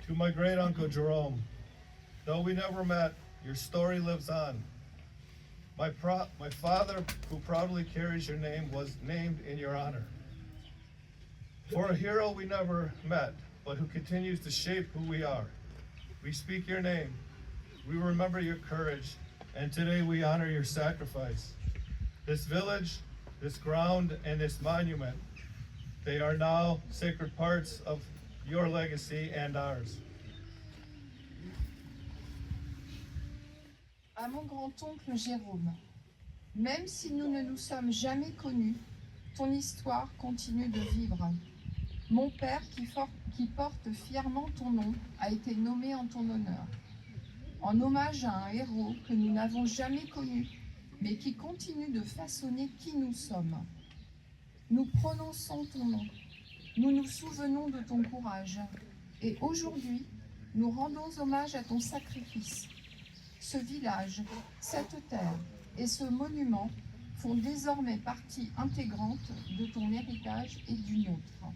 [SPEAKER 8] To my great uncle Jerome, though we never met, your story lives on. My father, who proudly carries your name, was named in your honor. For a hero we never met, but who continues to shape who we are. We speak your name, we remember your courage, and today we honor your sacrifice. This village, this ground, and this monument, they are now sacred parts of your legacy and ours.
[SPEAKER 2] À mon grand-oncle Jérôme, même si nous ne nous sommes jamais connus, ton histoire continue de vivre. Mon père, qui porte fièrement ton nom, a été nommé en ton honneur, en hommage à un héros que nous n'avons jamais connu, mais qui continue de façonner qui nous sommes. Nous prononçons ton nom, nous nous souvenons de ton courage, et aujourd'hui, nous rendons hommage à ton sacrifice. Ce village, cette terre et ce monument font désormais partie intégrante de ton héritage et du nôtre.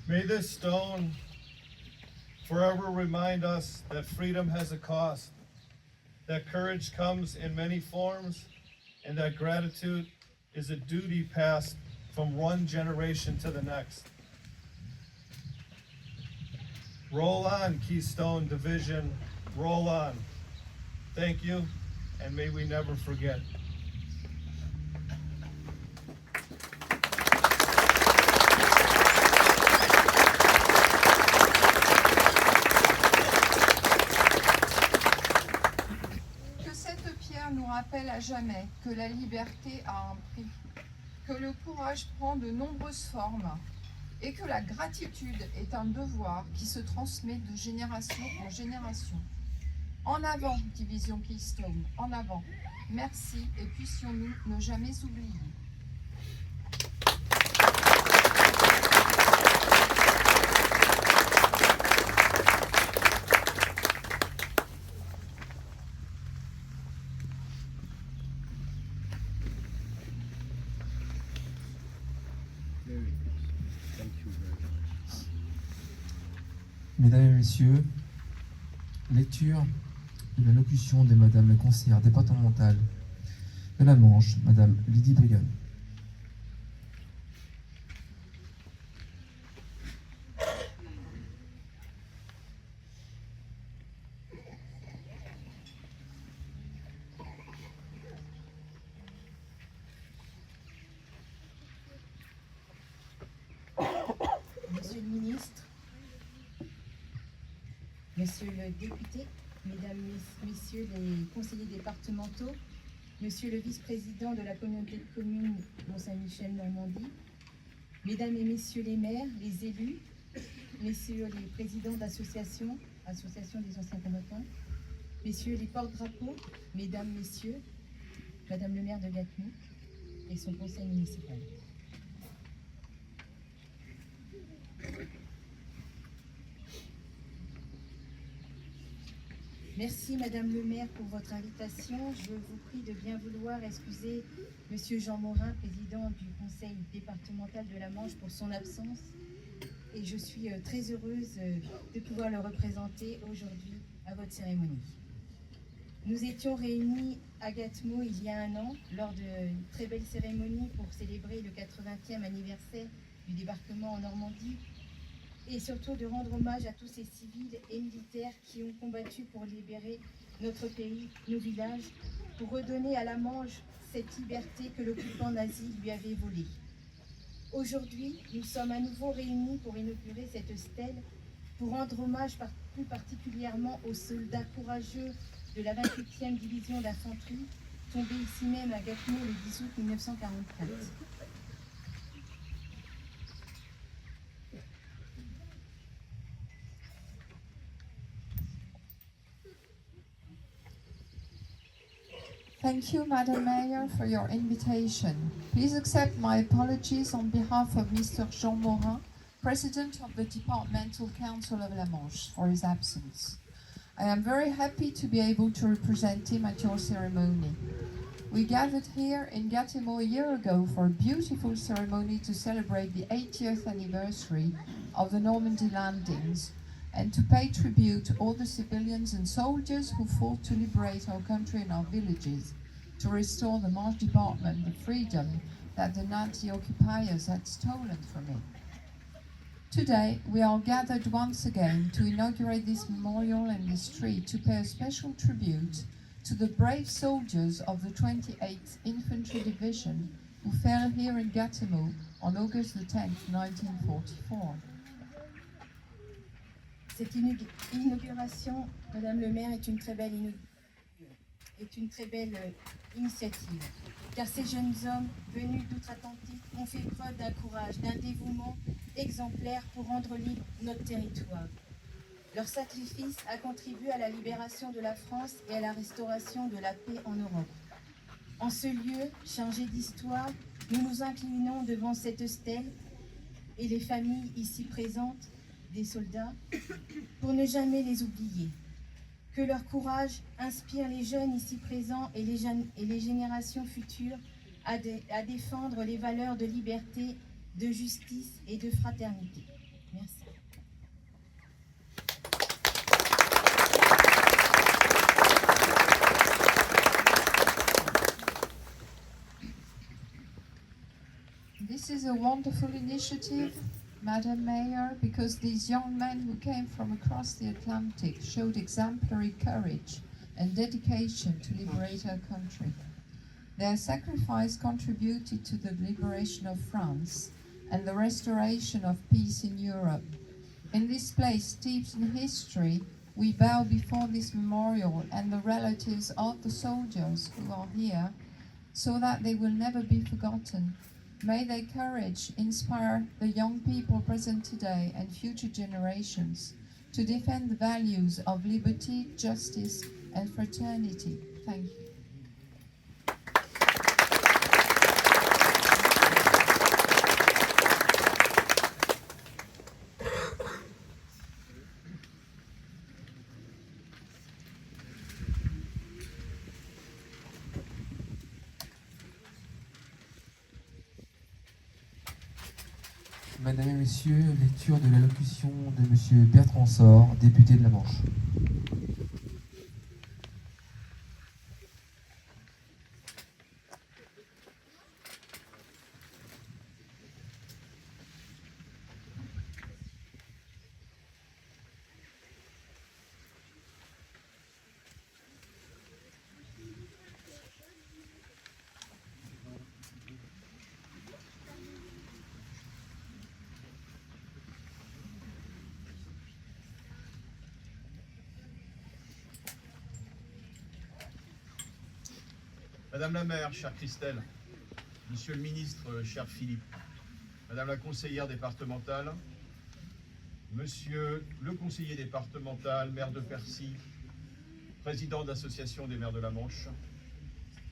[SPEAKER 8] May this stone forever remind us that freedom has a cost, that courage comes in many forms, and that gratitude is a duty passed from one generation to the next. Roll on, Keystone Division, roll on. Thank you, and may we never forget.
[SPEAKER 2] Mère nous rappelle à jamais que la liberté a un prix, que le courage prend de nombreuses formes et que la gratitude est un devoir qui se transmet de génération en génération. En avant, Division Keystone, en avant. Merci et puissions-nous ne jamais oublier.
[SPEAKER 4] Very good. Thank you very much.
[SPEAKER 1] Mesdames et Messieurs, lecture de la locution de Madame la conseillère départementale de la Manche, Madame Lydie Brigand.
[SPEAKER 9] Monsieur le ministre, Monsieur le député, Mesdames, Messieurs les conseillers départementaux, Monsieur le vice-président de la communauté de communes Mont-Saint-Michel-Normandie, Mesdames et Messieurs les maires, les élus, Messieurs les présidents d'associations, associations des anciens combattants, Messieurs les porte-drapeaux, Mesdames, Messieurs, Madame le maire de Gatineau et son conseil municipal. Merci Madame le maire pour votre invitation. Je vous prie de bien vouloir excuser Monsieur Jean Morin, président du conseil départemental de la Manche, pour son absence. Et je suis très heureuse de pouvoir le représenter aujourd'hui à votre cérémonie. Nous étions réunis à Gatineau il y a un an lors d'une très belle cérémonie pour célébrer le 80e anniversaire du débarquement en Normandie, et surtout de rendre hommage à tous ces civils et militaires qui ont combattu pour libérer notre pays, nos villages, pour redonner à la Manche cette liberté que l'occupant nazi lui avait volée. Aujourd'hui, nous sommes à nouveau réunis pour inaugurer cette stèle, pour rendre hommage plus particulièrement aux soldats courageux de la 28e division d'infanterie, tombés ici même à Gatineau le 10 août 1944.
[SPEAKER 2] Thank you, Madam Mayor, for your invitation. Please accept my apologies on behalf of Mr. Jean Morin, President of the Departmental Council of La Manche, for his absence. I am very happy to be able to represent him at your ceremony. We gathered here in Gatineau a year ago for a beautiful ceremony to celebrate the 80th anniversary of the Normandy landings and to pay tribute to all the civilians and soldiers who fought to liberate our country and our villages, to restore the Manche Department the freedom that the Nazi occupiers had stolen from it. Today, we are gathered once again to inaugurate this memorial and this street to pay a special tribute to the brave soldiers of the 28th Infantry Division who fell here in Gatineau on August the 10th, 1944.
[SPEAKER 9] Cette inauguration, Madame le maire, est une très belle initiative, car ces jeunes hommes venus d'outre-Atlantique ont fait preuve d'un courage, d'un dévouement exemplaire pour rendre libre notre territoire. Leur sacrifice a contribué à la libération de la France et à la restauration de la paix en Europe. En ce lieu chargé d'histoire, nous nous inclinons devant cette stèle et les familles ici présentes des soldats pour ne jamais les oublier. Que leur courage inspire les jeunes ici présents et les générations futures à défendre les valeurs de liberté, de justice et de fraternité. Merci.
[SPEAKER 2] This is a wonderful initiative, Madam Mayor, because these young men who came from across the Atlantic showed exemplary courage and dedication to liberate our country. Their sacrifice contributed to the liberation of France and the restoration of peace in Europe. In this place steeped in history, we bow before this memorial and the relatives of the soldiers who are here, so that they will never be forgotten. May their courage inspire the young people present today and future generations to defend the values of liberty, justice, and fraternity. Thank you.
[SPEAKER 1] Mesdames et Messieurs, lecture de l'allocution de Monsieur Bertrand Sort, député de la Manche.
[SPEAKER 4] Madame la maire, chère Christelle, Monsieur le ministre, cher Philippe, Madame la conseillère départementale, Monsieur le conseiller départemental, maire de Percy, président de l'association des maires de la Manche,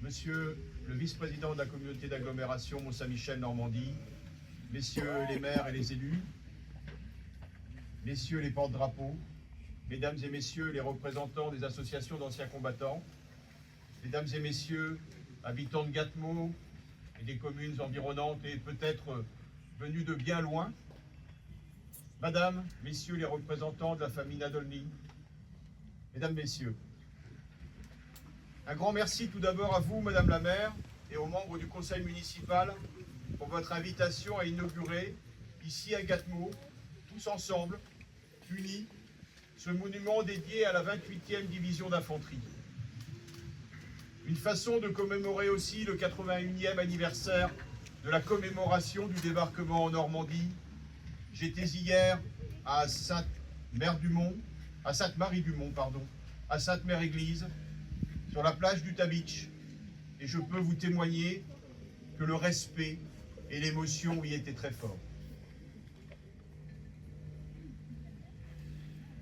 [SPEAKER 4] Monsieur le vice-président de la communauté d'agglomération Mont-Saint-Michel-Normandie, Messieurs les maires et les élus, Messieurs les porte-drapeaux, Mesdames et Messieurs les représentants des associations d'anciens combattants, Mesdames et Messieurs, habitants de Gâtemots et des communes environnantes et peut-être venus de bien loin, Madame, Messieurs les représentants de la famille Nadolny, Mesdames, Messieurs, un grand merci tout d'abord à vous, Madame la maire, et aux membres du conseil municipal pour votre invitation à inaugurer, ici à Gâtemots, tous ensemble, unis, ce monument dédié à la 28e division d'infanterie. Une façon de commémorer aussi le 81e anniversaire de la commémoration du débarquement en Normandie. J'étais hier à Sainte-Marie-du-Mont, à Sainte-Mère-Église, sur la plage du Tabitch, et je peux vous témoigner que le respect et l'émotion y étaient très forts.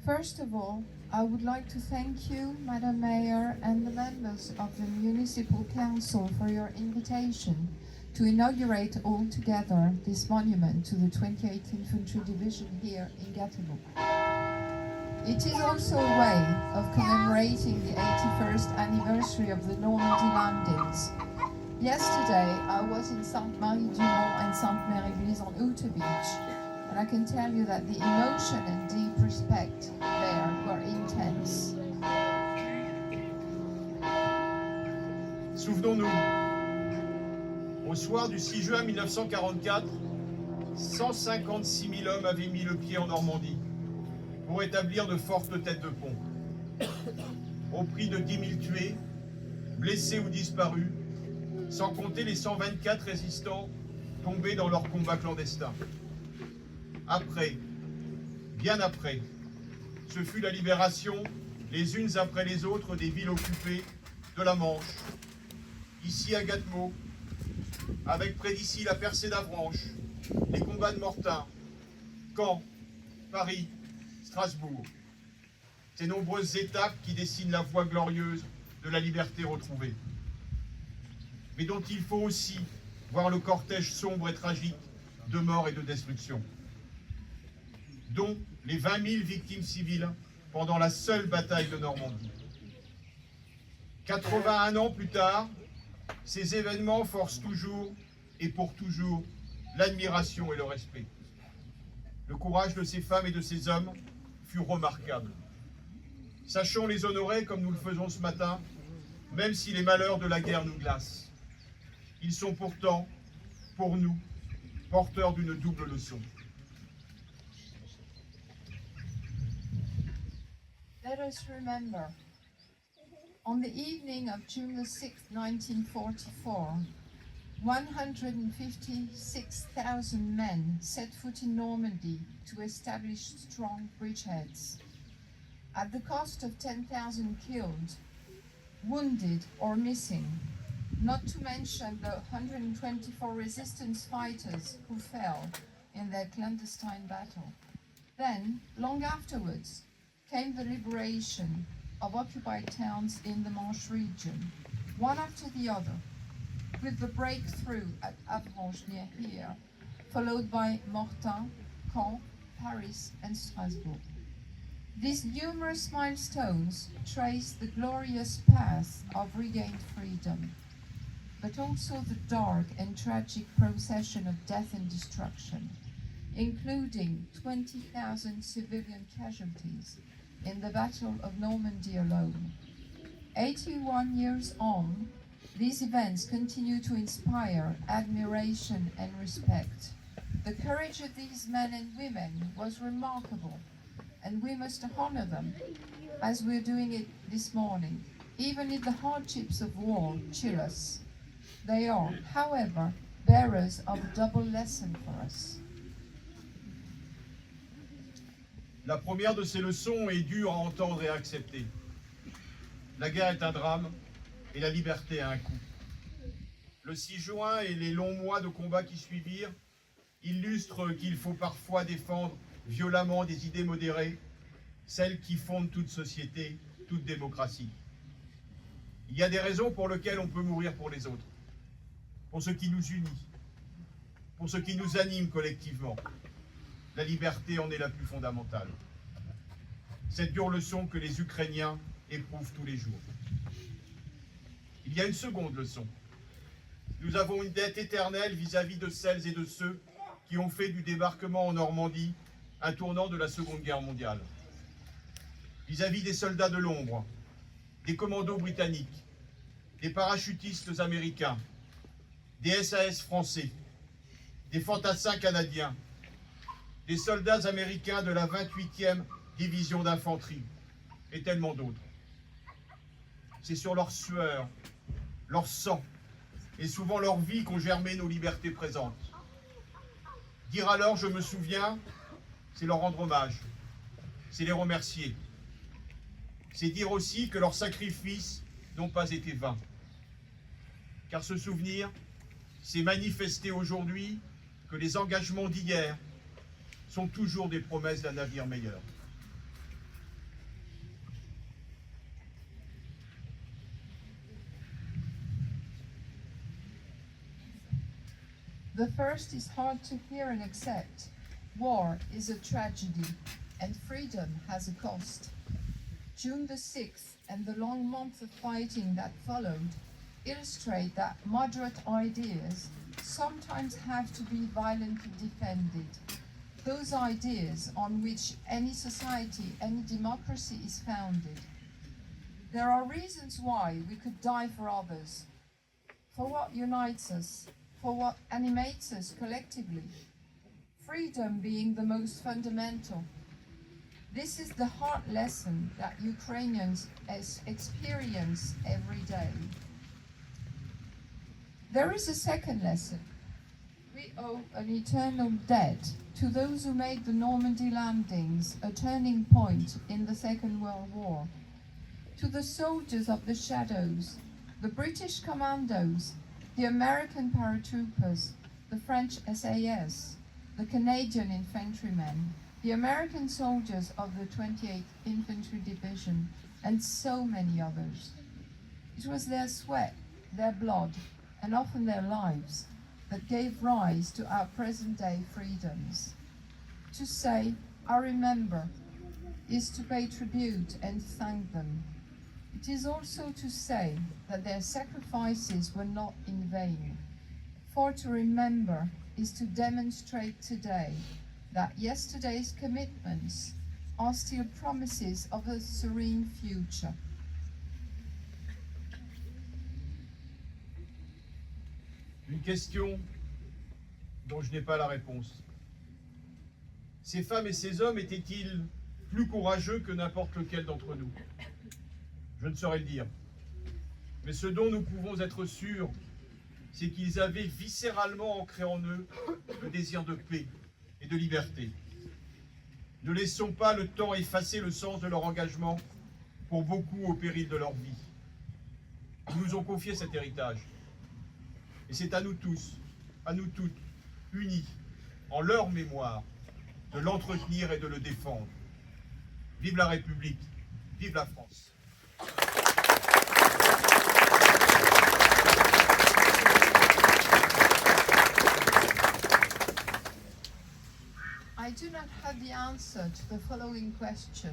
[SPEAKER 2] First of all, I would like to thank you, Madam Mayor, and the members of the Municipal Council for your invitation to inaugurate all together this monument to the 28th Infantry Division here in Gâtemout. It is also a way of commemorating the 81st anniversary of the Normandy landings. Yesterday, I was in Sainte-Marie-du-Mont and Sainte-Mère-Église on Outer Beach, and I can tell you that the emotion and deep respect there were intense.
[SPEAKER 4] Souvenons-nous, au soir du 6 juin 1944, 156 000 hommes avaient mis le pied en Normandie pour établir de fortes têtes de pont. Au prix de 10 000 tués, blessés ou disparus, sans compter les 124 résistants tombés dans leur combat clandestin. Après, bien après, ce fut la libération, les unes après les autres, des villes occupées de la Manche, ici à Gâtemots, avec près d'ici la percée d'Avranches, les combats de Mortain, Caen, Paris, Strasbourg. Ces nombreuses étapes qui dessinent la voie glorieuse de la liberté retrouvée, mais dont il faut aussi voir le cortège sombre et tragique de mort et de destruction, dont les 20 000 victimes civiles pendant la seule bataille de Normandie. 81 ans plus tard, ces événements forcent toujours et pour toujours l'admiration et le respect. Le courage de ces femmes et de ces hommes fut remarquable. Sachons les honorer comme nous le faisons ce matin, même si les malheurs de la guerre nous glacent. Ils sont pourtant, pour nous, porteurs d'une double leçon.
[SPEAKER 2] Let us remember, on the evening of June the 6th, 1944, 156,000 men set foot in Normandy to establish strong bridgeheads. at the cost of 10,000 killed, wounded or missing, not to mention the 124 resistance fighters who fell in their clandestine battle. Then, long afterwards, came the liberation of occupied towns in the Manche region, one after the other, with the breakthrough at Avranches near here, followed by Mortain, Caen, Paris and Strasbourg. These numerous milestones trace the glorious path of regained freedom, but also the dark and tragic procession of death and destruction, including 20,000 civilian casualties in the Battle of Normandy alone. 81 years on, these events continue to inspire admiration and respect. The courage of these men and women was remarkable, and we must honor them as we're doing it this morning. Even if the hardships of war chill us, they are, however, bearers of a double lesson for us.
[SPEAKER 4] La première de ces leçons est dure à entendre et à accepter. La guerre est un drame et la liberté a un coût. Le 6 juin et les longs mois de combat qui suivirent illustrent qu'il faut parfois défendre violemment des idées modérées, celles qui fondent toute société, toute démocratie. Il y a des raisons pour lesquelles on peut mourir pour les autres, pour ce qui nous unit, pour ce qui nous anime collectivement. La liberté en est la plus fondamentale. Cette dure leçon que les Ukrainiens éprouvent tous les jours. Il y a une seconde leçon. Nous avons une dette éternelle vis-à-vis de celles et de ceux qui ont fait du débarquement en Normandie un tournant de la Seconde Guerre mondiale. Vis-à-vis des soldats de l'ombre, des commandos britanniques, des parachutistes américains, des SAS français, des fantassins canadiens, des soldats américains de la 28e division d'infanterie et tellement d'autres. C'est sur leur sueur, leur sang et souvent leur vie qu'ont germé nos libertés présentes. Dire alors « je me souviens », c'est leur rendre hommage, c'est les remercier. C'est dire aussi que leurs sacrifices n'ont pas été vains. Car se souvenir, c'est manifester aujourd'hui que les engagements d'hier sont toujours des promesses d'un avenir meilleur.
[SPEAKER 2] The first is hard to hear and accept. War is a tragedy, and freedom has a cost. June the 6th and the long month of fighting that followed illustrate that moderate ideas sometimes have to be violently defended. Those ideas on which any society, any democracy is founded. There are reasons why we could die for others, for what unites us, for what animates us collectively, freedom being the most fundamental. This is the hard lesson that Ukrainians experience every day. There is a second lesson. We owe an eternal debt to those who made the Normandy landings a turning point in the Second World War, to the soldiers of the shadows, the British commandos, the American paratroopers, the French SAS, the Canadian infantrymen, the American soldiers of the 28th Infantry Division, and so many others. It was their sweat, their blood, and often their lives that gave rise to our present-day freedoms. To say, I remember, is to pay tribute and thank them. It is also to say that their sacrifices were not in vain. For to remember is to demonstrate today that yesterday's commitments are still promises of a serene future.
[SPEAKER 4] Une question dont je n'ai pas la réponse. Ces femmes et ces hommes étaient-ils plus courageux que n'importe lequel d'entre nous? Je ne saurais le dire. Mais ce dont nous pouvons être sûrs, c'est qu'ils avaient viscéralement ancré en eux le désir de paix et de liberté. Ne laissons pas le temps effacer le sens de leur engagement, pour beaucoup au péril de leur vie. Ils nous ont confié cet héritage. Et c'est à nous tous, à nous toutes, unis, en leur mémoire, de l'entretenir et de le défendre. Vive la République, vive la France.
[SPEAKER 2] I do not have the answer to the following question.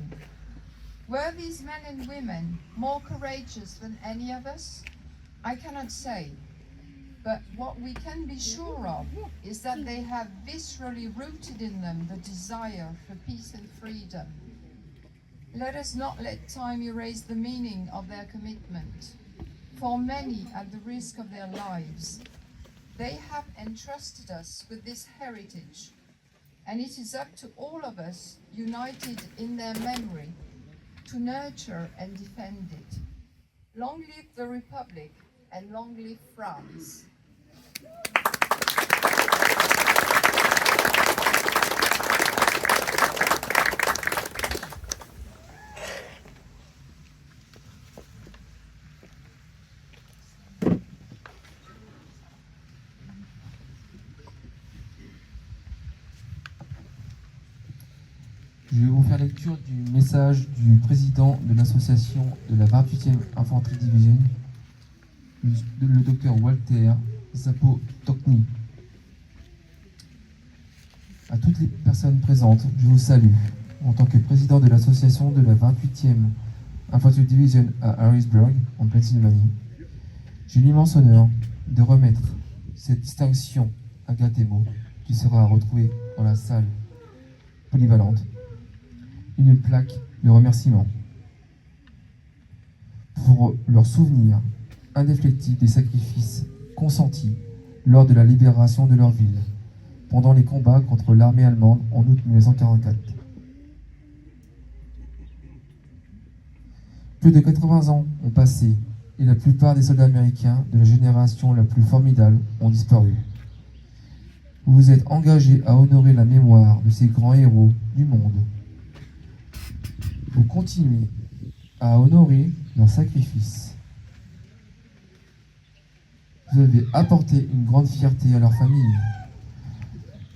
[SPEAKER 2] Were these men and women more courageous than any of us? I cannot say. But what we can be sure of is that they have viscerally rooted in them the desire for peace and freedom. Let us not let time erase the meaning of their commitment. For many, at the risk of their lives, they have entrusted us with this heritage, and it is up to all of us, united in their memory, to nurture and defend it. Long live the Republic, and long live France.
[SPEAKER 1] Je vais vous faire lecture du message du président de l'association de la 28e Infanterie Division, le docteur Walter Zapotocny. À toutes les personnes présentes, je vous salue en tant que président de l'association de la 28e Infanterie Division à Harrisburg, en Pennsylvanie. J'ai l'immense honneur de remettre cette distinction à Gatemo, qui sera retrouvée dans la salle polyvalente, une plaque de remerciement pour leur souvenir indéfectible des sacrifices consentis lors de la libération de leur ville pendant les combats contre l'armée allemande en août 1944. Plus de 80 ans ont passé et la plupart des soldats américains de la génération la plus formidable ont disparu. Vous vous êtes engagés à honorer la mémoire de ces grands héros du monde. Vous continuez à honorer leurs sacrifices. Vous avez apporté une grande fierté à leur famille.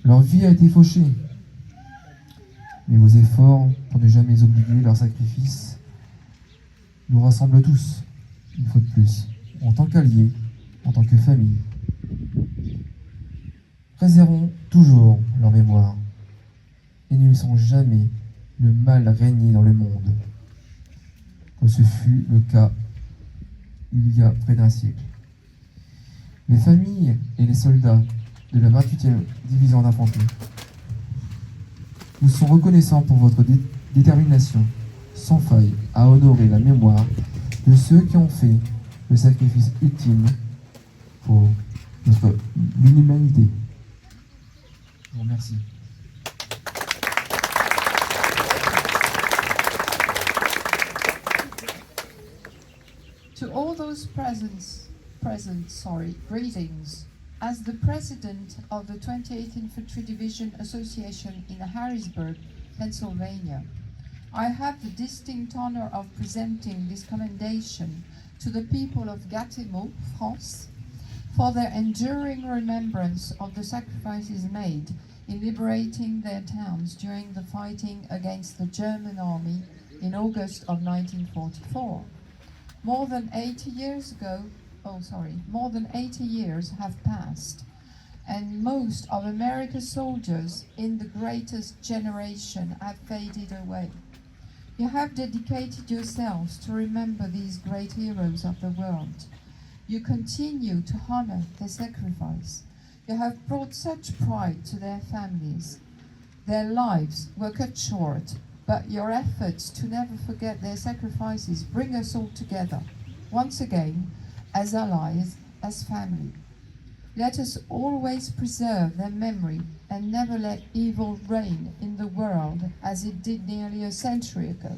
[SPEAKER 1] Leur vie a été fauchée, mais vos efforts pour ne jamais oublier leurs sacrifices nous rassemblent tous, une fois de plus, en tant qu'alliés, en tant que famille. Préservons toujours leur mémoire et ne laissons jamais le mal régner dans le monde, comme ce fut le cas il y a près d'un siècle. Les familles et les soldats de la 28e division d'infanterie vous sont reconnaissants pour votre détermination sans faille à honorer la mémoire de ceux qui ont fait le sacrifice ultime pour l'humanité. Je vous remercie.
[SPEAKER 2] To all those present, greetings. As the president of the 28th Infantry Division Association in Harrisburg, Pennsylvania, I have the distinct honor of presenting this commendation to the people of Gatemo, France, for their enduring remembrance of the sacrifices made in liberating their towns during the fighting against the German army in August of 1944. More than 80 years have passed, and most of America's soldiers in the greatest generation have faded away. You have dedicated yourselves to remember these great heroes of the world. You continue to honor their sacrifice. You have brought such pride to their families. Their lives were cut short, but your efforts to never forget their sacrifices bring us all together, once again, as allies, as family. Let us always preserve their memory and never let evil reign in the world as it did nearly a century ago.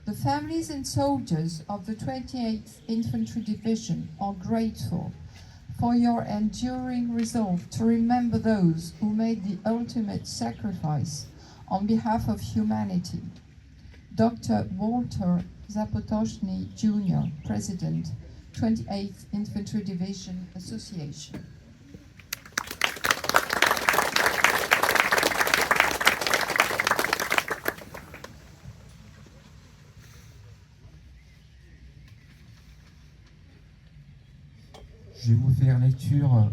[SPEAKER 2] The families and soldiers of the 28th Infantry Division are grateful for your enduring resolve to remember those who made the ultimate sacrifice on behalf of humanity. Dr. Walter Zapotoczny Jr., President, 28th Infantry Division Association.
[SPEAKER 1] Je vais vous faire lecture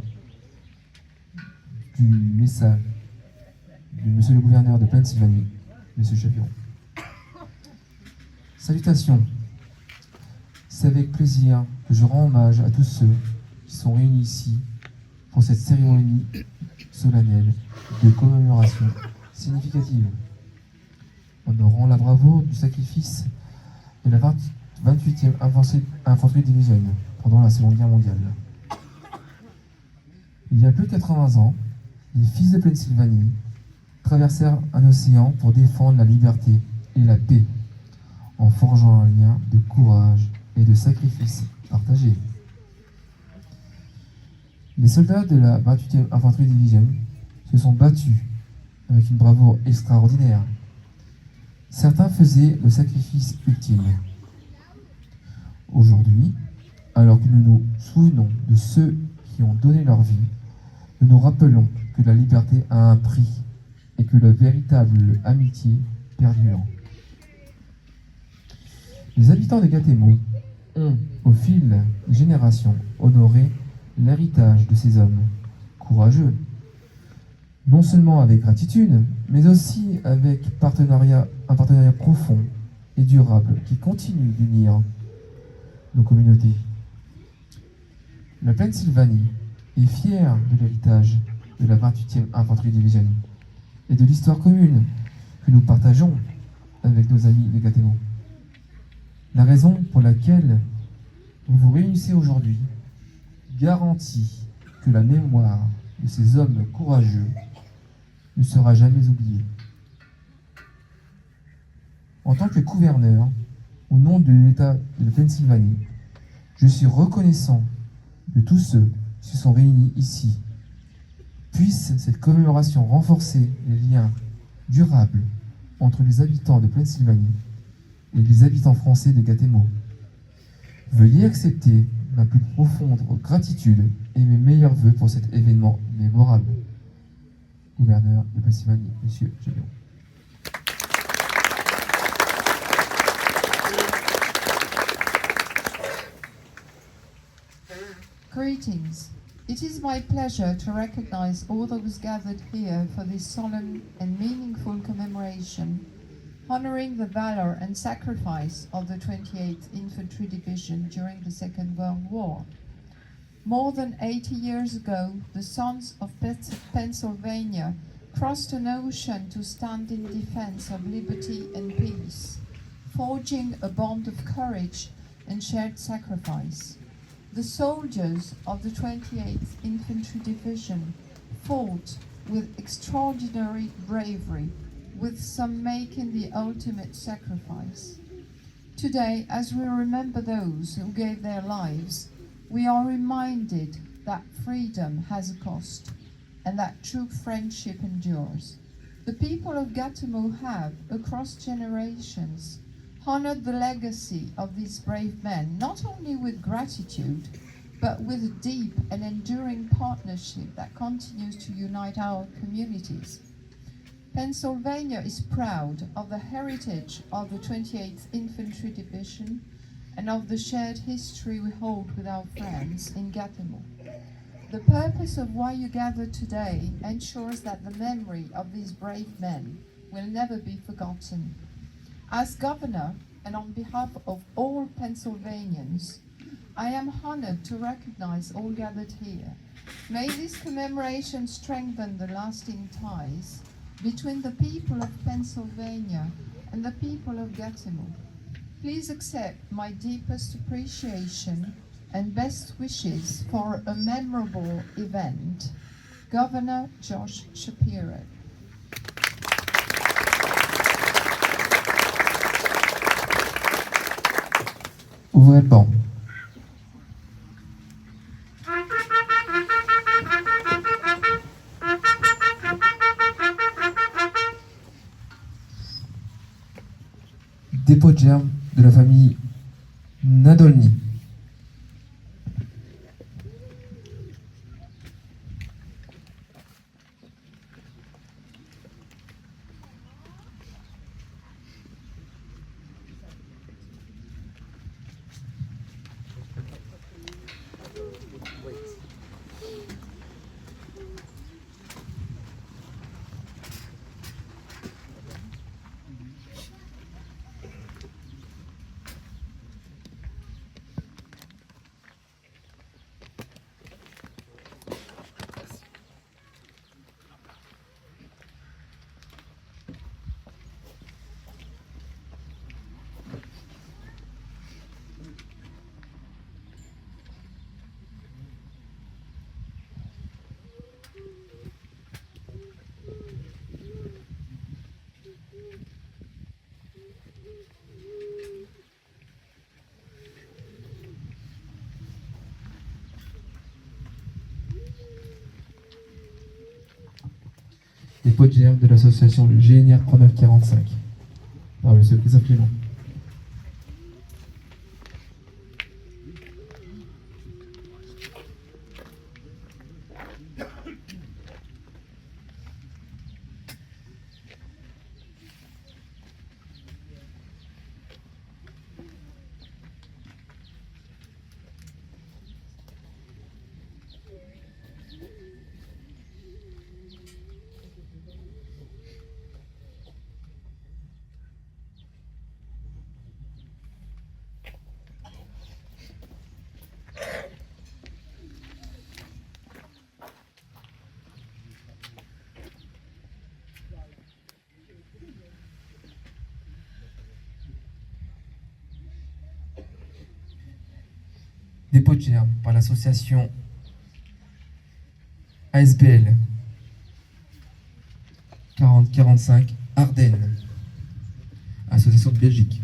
[SPEAKER 1] du message de Monsieur le gouverneur de Pennsylvanie, Monsieur Chapiron. Salutations. C'est avec plaisir que je rends hommage à tous ceux qui sont réunis ici pour cette cérémonie solennelle de commémoration significative, honorant la bravoure du sacrifice de la 28e Infanterie Division pendant la Seconde Guerre mondiale. Il y a plus de 80 ans, les fils de Pennsylvanie traversèrent un océan pour défendre la liberté et la paix, en forgeant un lien de courage et de sacrifice partagé. Les soldats de la 28e Infanterie Division se sont battus avec une bravoure extraordinaire. Certains faisaient le sacrifice ultime. Aujourd'hui, alors que nous nous souvenons de ceux qui ont donné leur vie, nous nous rappelons que la liberté a un prix et que la véritable amitié perdure. Les habitants de Gatineau ont, au fil des générations, honoré l'héritage de ces hommes courageux, non seulement avec gratitude, mais aussi avec un partenariat profond et durable qui continue d'unir nos communautés. La Pennsylvanie est fière de l'héritage de la 28e Infanterie Division et de l'histoire commune que nous partageons avec nos amis de Gatineau. La raison pour laquelle vous vous réunissez aujourd'hui garantit que la mémoire de ces hommes courageux ne sera jamais oubliée. En tant que gouverneur, au nom de l'État de Pennsylvanie, je suis reconnaissant de tous ceux qui se sont réunis ici. Puisse cette commémoration renforcer les liens durables entre les habitants de Pennsylvanie et les habitants français de Gatineau. Veuillez accepter ma plus profonde gratitude et mes meilleurs vœux pour cet événement mémorable. Gouverneur de Pennsylvanie, Monsieur Chapiron.
[SPEAKER 2] Greetings. It is my pleasure to recognize all those gathered here for this solemn and meaningful commemoration, honoring the valor and sacrifice of the 28th Infantry Division during the Second World War. More than 80 years ago, the sons of Pennsylvania crossed an ocean to stand in defense of liberty and peace, forging a bond of courage and shared sacrifice. The soldiers of the 28th Infantry Division fought with extraordinary bravery, with some making the ultimate sacrifice. Today, as we remember those who gave their lives, we are reminded that freedom has a cost and that true friendship endures. The people of Gatineau have, across generations, honored the legacy of these brave men, not only with gratitude, but with a deep and enduring partnership that continues to unite our communities. Pennsylvania is proud of the heritage of the 28th Infantry Division and of the shared history we hold with our friends in Gatineau. The purpose of why you gathered today ensures that the memory of these brave men will never be forgotten. As governor, and on behalf of all Pennsylvanians, I am honored to recognize all gathered here. May this commemoration strengthen the lasting ties between the people of Pennsylvania and the people of Gatineau. Please accept my deepest appreciation and best wishes for a memorable event. Governor Josh Shapiro.
[SPEAKER 1] Ouvrez le banc. Dépôt de germe de la famille Nadolny. Dépôt de germe de l'association GNR 3945 par M. Christophe Clément. Dépôt de germe par l'association ASBL 4045 Ardennes, association de Belgique.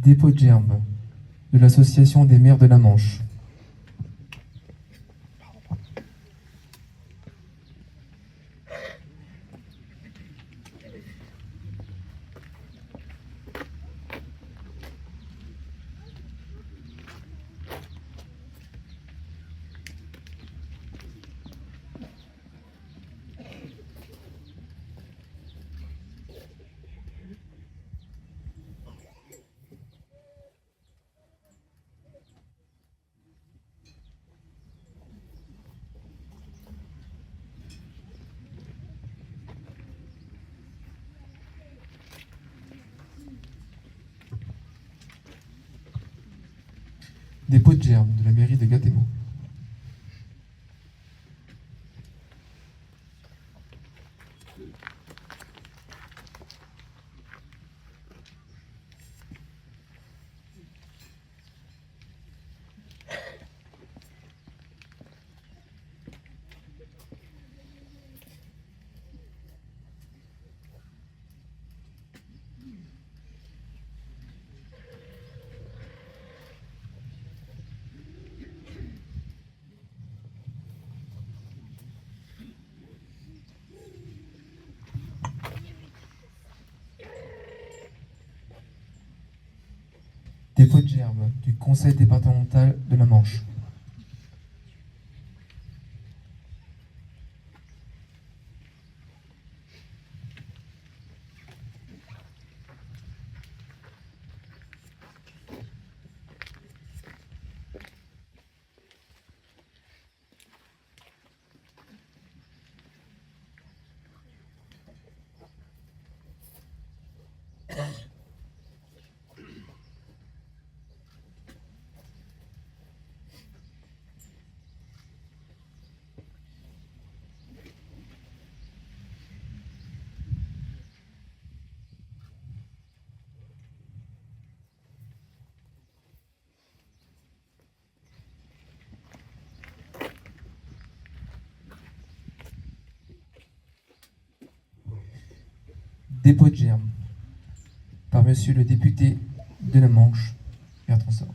[SPEAKER 1] Dépôt de germe de l'association des maires de la Manche. Dépôt de germe de la mairie de Gâtemo. Dépôt de germe du conseil départemental de la Manche. dépôt de germes par Monsieur le député de la Manche, Bertrand Sort.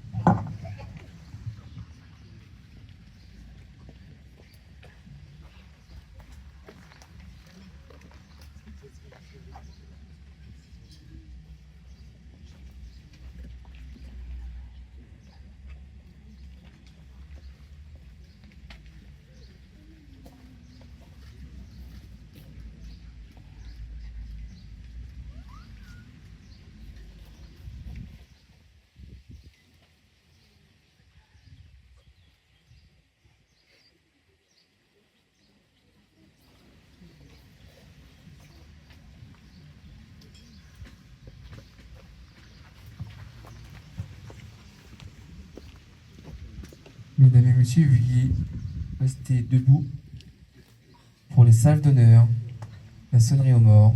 [SPEAKER 1] Mesdames et messieurs, veuillez rester debout pour les salves d'honneur, la sonnerie aux morts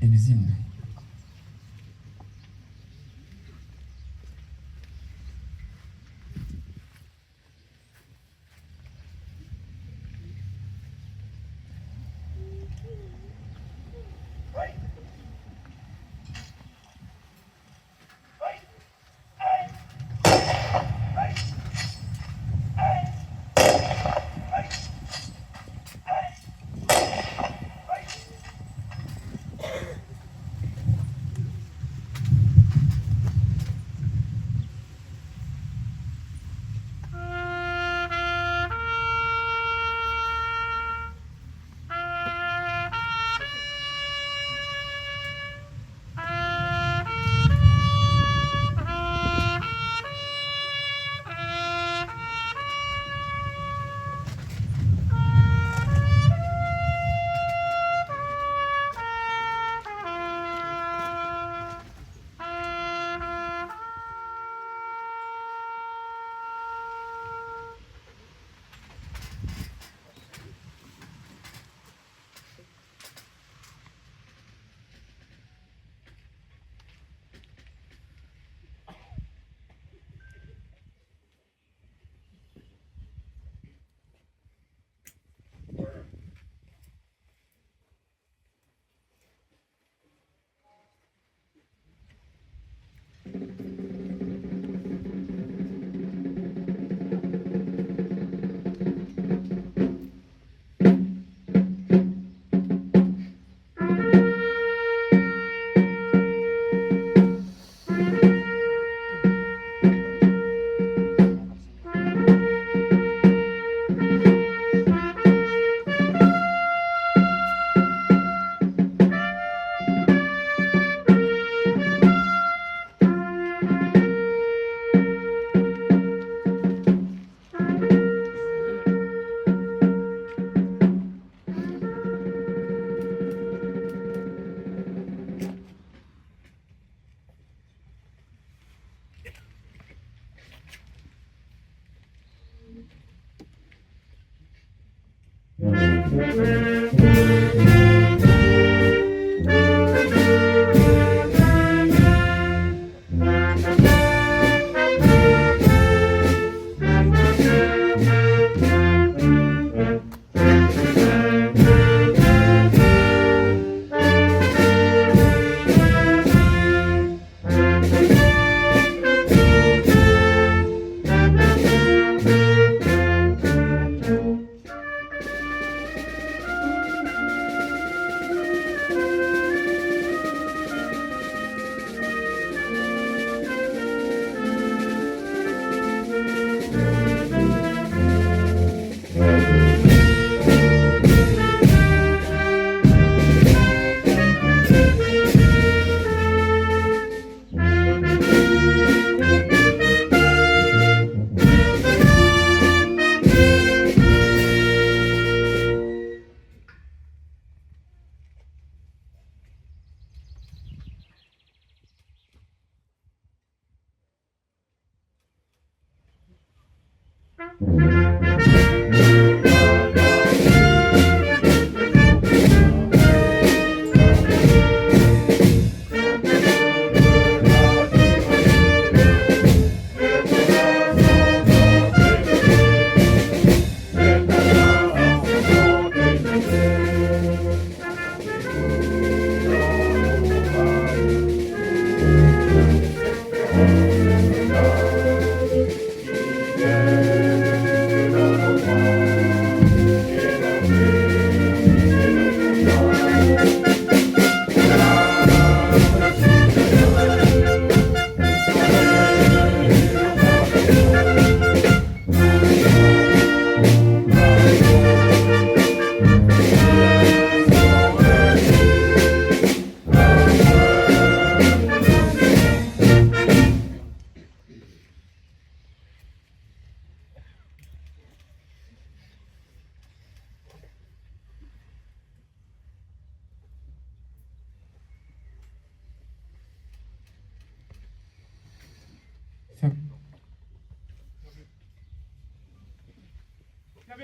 [SPEAKER 1] et les hymnes.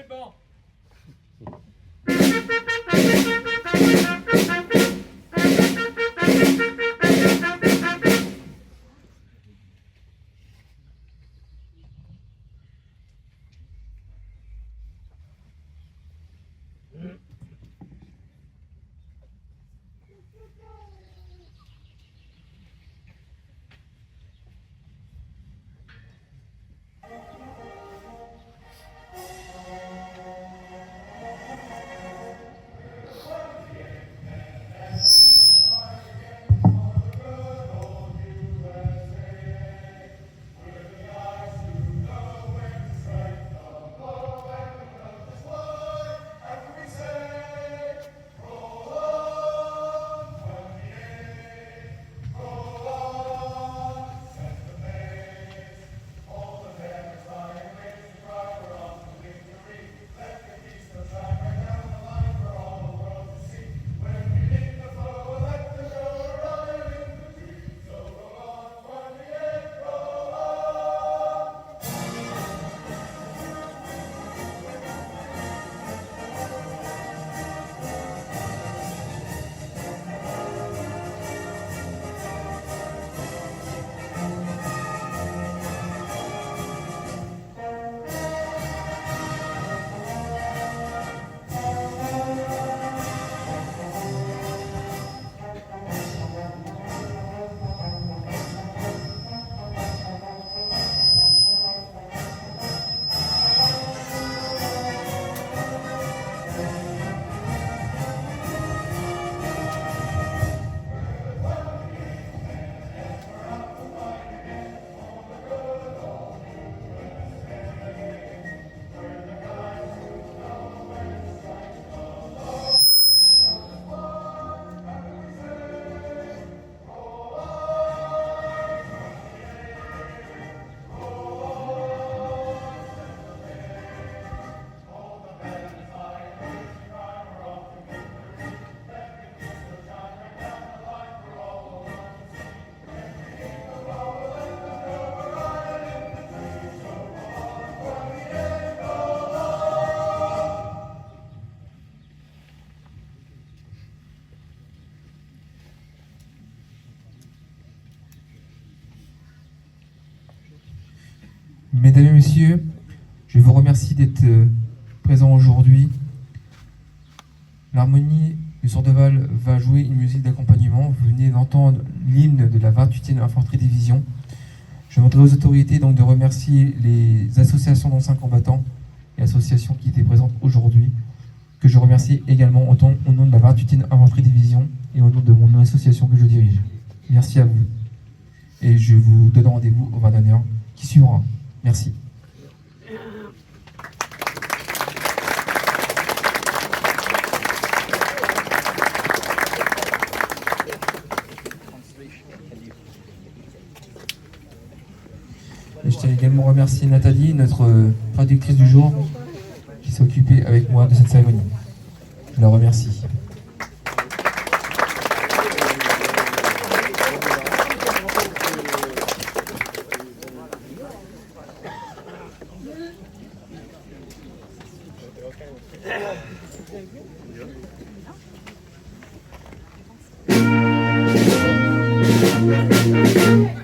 [SPEAKER 1] le banc. Mesdames et messieurs, je vous remercie d'être présents aujourd'hui. L'harmonie du Sordeval va jouer une musique d'accompagnement. Vous venez d'entendre l'hymne de la 28e Infanterie Division. Je demanderai aux autorités donc de remercier les associations d'anciens combattants et associations qui étaient présentes aujourd'hui, que je remercie également au nom de la 28e Infanterie Division et au nom de mon association que je dirige. Merci à vous. Et je vous donne rendez-vous au 21h qui suivra. Merci. Et je tiens également à remercier Nathalie, notre traductrice du jour, qui s'est occupée avec moi de cette cérémonie. Je la remercie.
[SPEAKER 10] Thank you.